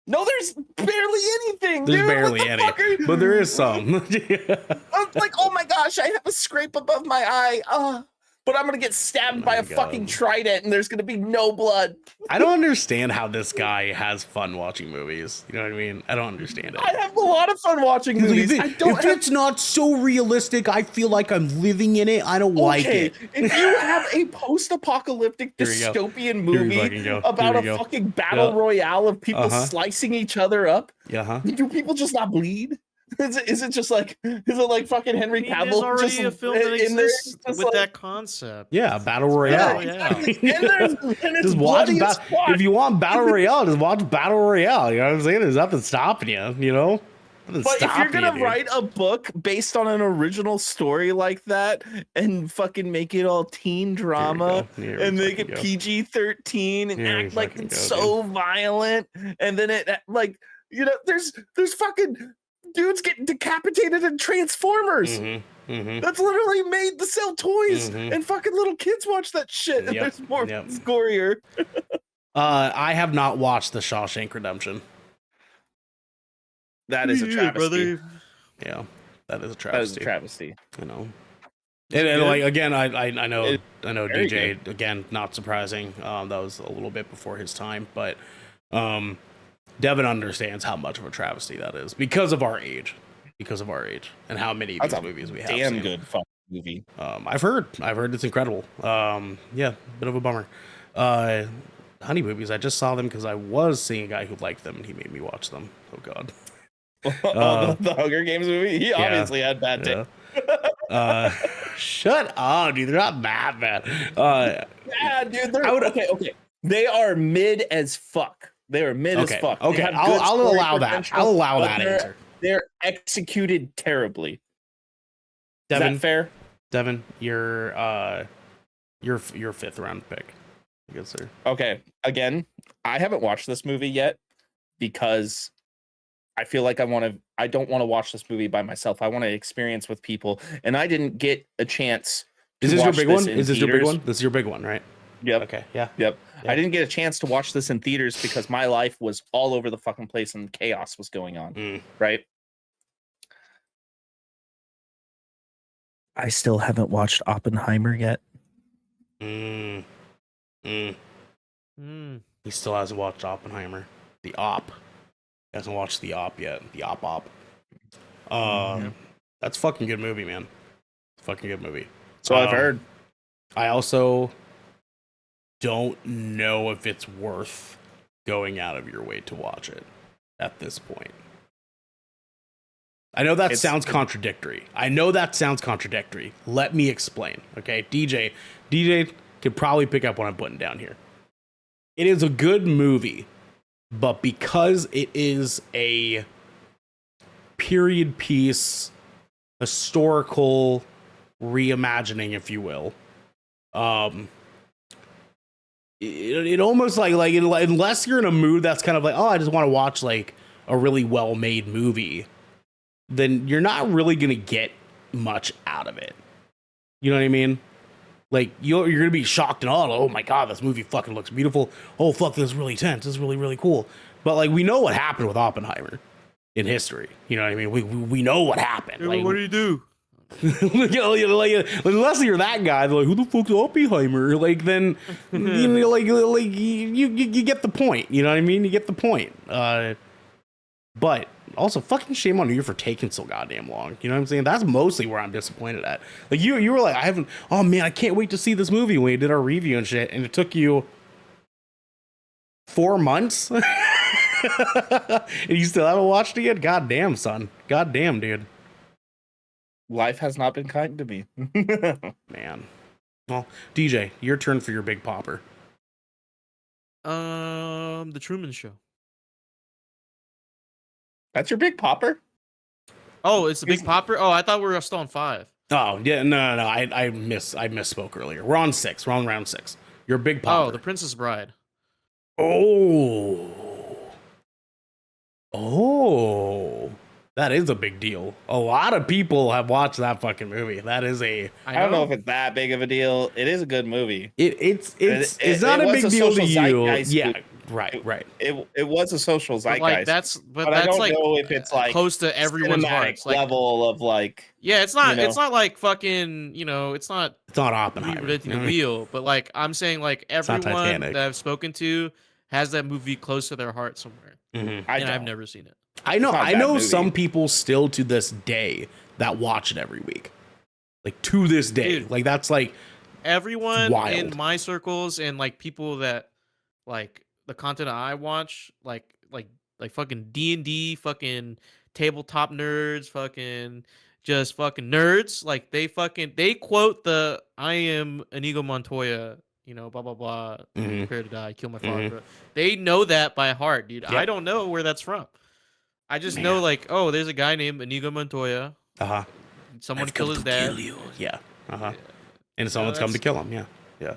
S3: No, there's barely anything.
S1: There's
S3: dude.
S1: barely any, but there is some.
S3: I'm like, oh my gosh, I have a scrape above my eye. But I'm gonna get stabbed by a fucking trident, and there's gonna be no blood.
S1: I don't understand how this guy has fun watching movies. You know what I mean? I don't understand it.
S3: I have a lot of fun watching movies.
S1: If it's not so realistic, I feel like I'm living in it. I don't like it.
S3: If you have a post-apocalyptic dystopian movie about a fucking battle royale of people slicing each other up, do people just not bleed? Is it just like, is it like fucking Henry Cavill?
S2: There's already
S3: just
S2: a film that exists with that concept.
S1: Yeah, battle royale.
S3: Yeah, exactly.
S1: Just watch. If you want battle royale, just watch battle royale. You know what I'm saying? There's nothing stopping you. You know.
S3: But if you're gonna write a book based on an original story like that and fucking make it all teen drama and make it PG-13 and act like it's so violent, and then it like, you know, there's fucking dudes getting decapitated in Transformers. That's literally made to sell toys, and fucking little kids watch that shit. And there's more scorier.
S1: I have not watched The Shawshank Redemption.
S3: That is a travesty.
S1: Brother. Yeah, that is a travesty.
S3: That is a travesty.
S1: You know, and like again, I know DJ
S3: good.
S1: again. Not surprising. That was a little bit before his time, but Devin understands how much of a travesty that is because of our age, and how many of these movies we have.
S3: Damn good fucking movie.
S1: I've heard it's incredible. Yeah, bit of a bummer. Honey Boobies, I just saw them because I was seeing a guy who liked them and he made me watch them. Oh god.
S3: The Hunger Games movie. He obviously had bad taste.
S1: Yeah. Shut up, dude. They're not that bad.
S3: Yeah, dude. Okay. They are mid as fuck. They are mid as fuck.
S1: Okay, I'll allow that. I'll allow that answer.
S3: They're executed terribly.
S1: Devin,
S3: Is that fair?
S1: Devin, your 5th round pick. Good sir.
S3: Okay. Again, I haven't watched this movie yet because I feel like I don't want to watch this movie by myself. I want to experience with people, and I didn't get a chance.
S1: Is this your big one? Is this your big one? This is your big one, right?
S3: Yep.
S1: Okay. Yeah.
S3: Yep. I didn't get a chance to watch this in theaters because my life was all over the fucking place and chaos was going on. Right. I still haven't watched Oppenheimer yet.
S1: He still hasn't watched Oppenheimer. The Op. He hasn't watched The Op yet. The Op. That's a fucking good movie, man. Fucking good movie.
S3: So I've heard.
S1: I also don't know if it's worth going out of your way to watch it at this point. I know that sounds contradictory. Let me explain. Okay, DJ can probably pick up what I'm putting down here. It is a good movie, but because it is a period piece, historical reimagining, if you will, it almost like unless you're in a mood that's kind of like, oh, I just want to watch like a really well-made movie, then you're not really gonna get much out of it. You know what I mean? Like you're gonna be shocked and all, oh my god, this movie fucking looks beautiful. Oh fuck, this is really tense. This is really, really cool. But like we know what happened with Oppenheimer in history. You know what I mean? We know what happened.
S2: Yeah,
S1: like,
S2: what do you do?
S1: Unless you're that guy, they're like, who the fuck's Oppenheimer? Like then you get the point. You know what I mean? You get the point. But also, fucking shame on you for taking so goddamn long. You know what I'm saying? That's mostly where I'm disappointed at. Like you were like, oh man, I can't wait to see this movie when we did our review and shit, and it took you 4 months, and you still haven't watched it yet. Goddamn, son. Goddamn, dude.
S3: Life has not been kind to me.
S1: Man. Well, DJ, your turn for your big popper.
S2: The Truman Show.
S3: That's your big popper?
S2: Oh, it's the big popper? Oh, I thought we were still on 5.
S1: Oh, yeah, no. I misspoke earlier. We're on 6. We're on round 6. Your big popper.
S2: Oh, The Princess Bride.
S1: Oh, that is a big deal. A lot of people have watched that fucking movie. That is
S3: I don't know if it's that big of a deal. It is a good movie.
S1: It's not a big deal to you. Yeah, right.
S3: It was a social zeitgeist.
S2: Like that's
S3: I don't know if it's like
S2: close to everyone's hearts. Like,
S3: level of like.
S2: Yeah, it's not. It's not like fucking. It's not.
S1: It's not Oppenheimer.
S2: Reinventing the wheel, but like I'm saying, like everyone that I've spoken to has that movie close to their heart somewhere.
S1: Mm-hmm.
S2: I've never seen it.
S1: I know some people still to this day that watch it every week. Like to this day.
S2: Dude,
S1: like that's like
S2: everyone
S1: wild.
S2: In my circles and like people that like the content I watch, like fucking D&D, fucking tabletop nerds, fucking just fucking nerds. Like they quote the I am Inigo Montoya, blah blah blah, prepare to die, kill my father. Bro. They know that by heart, dude. Yep. I don't know where that's from. I just know like, oh, there's a guy named Inigo Montoya. Someone killed his dad.
S1: Kill you. Yeah. And someone's come to kill him. Yeah.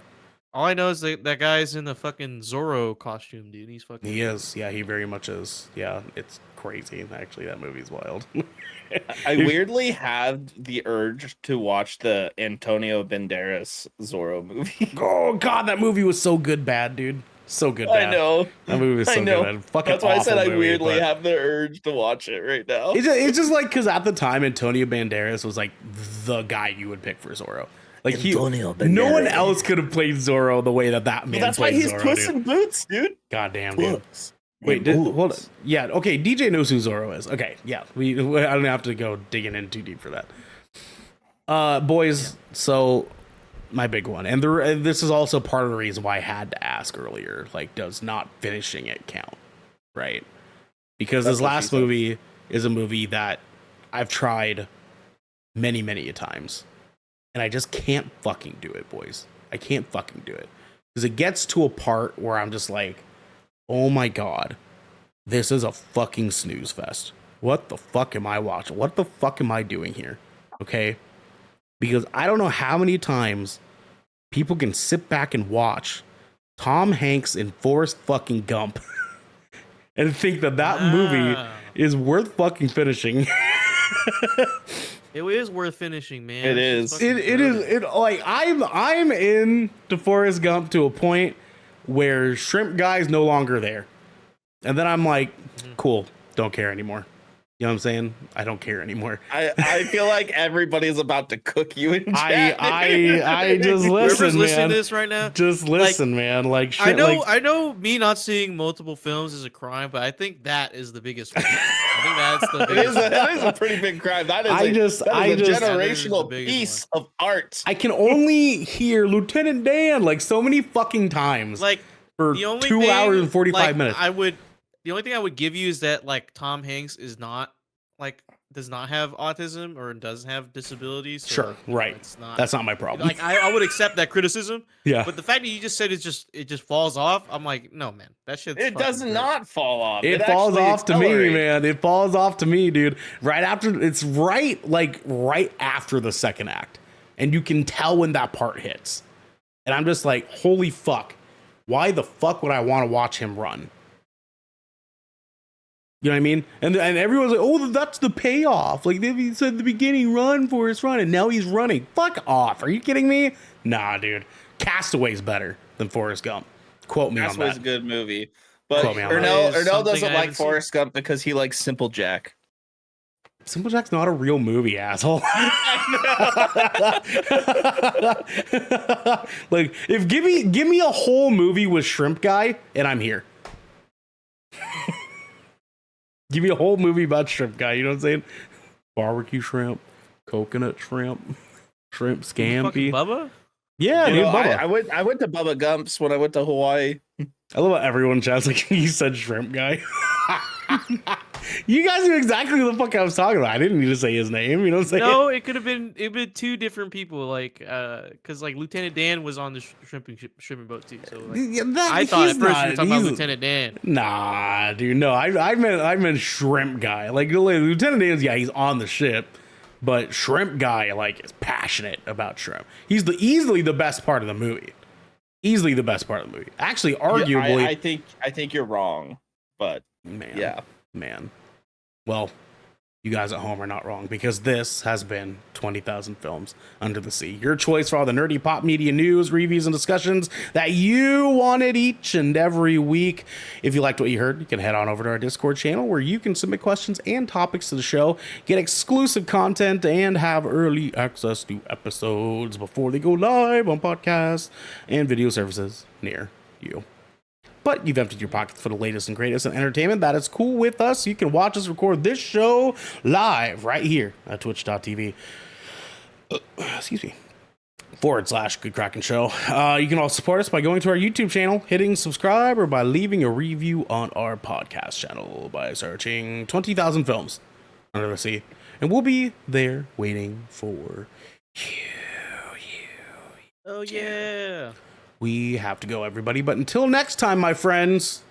S2: All I know is that guy's in the fucking Zorro costume, dude. He's fucking.
S1: He is. Yeah, he very much is. Yeah, it's crazy. Actually, that movie's wild.
S3: I weirdly had the urge to watch the Antonio Banderas Zorro movie.
S1: Oh god, that movie was so good, bad, dude. So good, bad.
S3: I know.
S1: That movie was so good. Fucking
S3: That's why I said I
S1: movie,
S3: weirdly have the urge to watch it right now.
S1: It's just like because at the time Antonio Banderas was like the guy you would pick for Zorro. Like no one else could have played Zorro the way that man
S3: that's
S1: played
S3: why he's
S1: Zorro,
S3: Puss in Boots, dude.
S1: Goddamn, dude. Wait, hold on. Yeah, okay. DJ knows who Zorro is. Okay, yeah. I don't have to go digging in too deep for that. Boys, so my big one, and this is also part of the reason why I had to ask earlier, like, does not finishing it count, right? Because
S3: That's
S1: this
S3: what she
S1: last
S3: said.
S1: movie is a movie that I've tried many, many a times, and I just can't fucking do it, boys. I can't fucking do it. Because it gets to a part where I'm just like, oh my god, this is a fucking snooze fest. What the fuck am I watching? What the fuck am I doing here? Okay? Because I don't know how many times people can sit back and watch Tom Hanks in Forrest fucking Gump and think that movie
S2: Wow.
S1: is worth fucking finishing.
S2: It is worth finishing, man.
S3: It
S2: It's
S3: is.
S2: fucking
S1: It is
S2: good.
S1: like I'm in to Forrest Gump to a point where Shrimp Guy's no longer there, and then I'm like, cool, don't care anymore. You know what I'm saying? I don't care anymore.
S3: I feel like everybody's about to cook you in chat.
S1: I just
S2: Whoever's
S1: listen,
S2: listening
S1: man.
S2: to this right now,
S1: Just listen, man. Like shit.
S2: I know me not seeing multiple films is a crime, but I think that is the biggest one. I think that's the
S3: It
S2: biggest one.
S3: it is a pretty big crime. That is
S1: I
S3: a
S1: just-
S3: generational
S2: That is the biggest
S3: piece of art.
S1: I can only hear Lieutenant Dan like so many fucking times.
S2: Like
S1: for
S2: the only
S1: 2
S2: thing,
S1: hours and 45
S2: like,
S1: minutes.
S2: The only thing I would give you is that like Tom Hanks is not like does not have autism or doesn't have disabilities. So,
S1: Sure,
S2: like, you know,
S1: right.
S2: it's not
S1: That's not my problem.
S2: like I would accept that criticism.
S1: Yeah.
S2: But the fact that you just said it just falls off, I'm like, no man, that shit's
S3: It
S2: fucking
S3: does
S2: great.
S3: not fall off.
S1: It falls
S3: actually
S1: off to me,
S3: accelerates.
S1: man. It falls off to me, dude. Right after, it's right after the second act. And you can tell when that part hits. And I'm just like, holy fuck. Why the fuck would I want to watch him run? You know what I mean? And everyone's like, oh, that's the payoff. Like, he said at the beginning, run, Forrest, run. And now he's running. Fuck off. Are you kidding me? Nah, dude. Castaway's better than Forrest Gump. Quote me on
S3: Castaway's a
S1: that.
S3: good movie. But
S1: Quote me on that.
S3: Ernell
S2: Something
S3: doesn't
S2: I
S3: like
S2: haven't seen.
S3: Forrest Gump because he likes Simple Jack.
S1: Simple Jack's not a real movie, asshole. Like, if give me a whole movie with Shrimp Guy, and I'm here. Give me a whole movie about Shrimp Guy. You know what I'm saying? Barbecue shrimp, coconut shrimp, shrimp
S2: Fucking
S1: scampi.
S2: Bubba?
S1: Yeah,
S3: You
S1: dude,
S3: know,
S1: Bubba.
S3: I went to Bubba Gump's when I went to Hawaii.
S1: I love how everyone chats like he said Shrimp Guy. You guys knew exactly who the fuck I was talking about. I didn't need to say his name. You know what I'm saying?
S2: No, it could have been two different people, like because like Lieutenant Dan was on the shrimping boat too. So like,
S1: Yeah,
S2: I thought at
S1: he's
S2: first you were
S1: not-
S2: talking about
S1: he's-
S2: Lieutenant Dan.
S1: Nah, dude, no. I meant Shrimp Guy. Like Lieutenant Dan's, yeah, he's on the ship, but Shrimp Guy like is passionate about shrimp. He's easily the best part of the movie. Easily the best part of the movie. Actually, arguably,
S3: Yeah, I think you're wrong, but
S1: man. Well, you guys at home are not wrong, because this has been 20,000 Films Under the Sea. Your choice for all the nerdy pop media news, reviews, and discussions that you wanted each and every week. If you liked what you heard, you can head on over to our Discord channel where you can submit questions and topics to the show, get exclusive content, and have early access to episodes before they go live on podcasts and video services near you. But you've emptied your pockets for the latest and greatest in entertainment. That is cool with us. You can watch us record this show live right here at twitch.tv. Excuse me. /Good Kraken Show. You can also support us by going to our YouTube channel, hitting subscribe, or by leaving a review on our podcast channel by searching 20,000 Films Under the Sea. And we'll be there waiting for you.
S2: Oh yeah.
S1: We have to go, everybody. But until next time, my friends.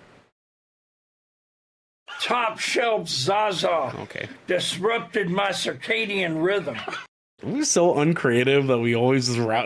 S4: Top shelf Zaza
S1: Okay.
S4: disrupted my circadian rhythm.
S1: We're so uncreative that we always just route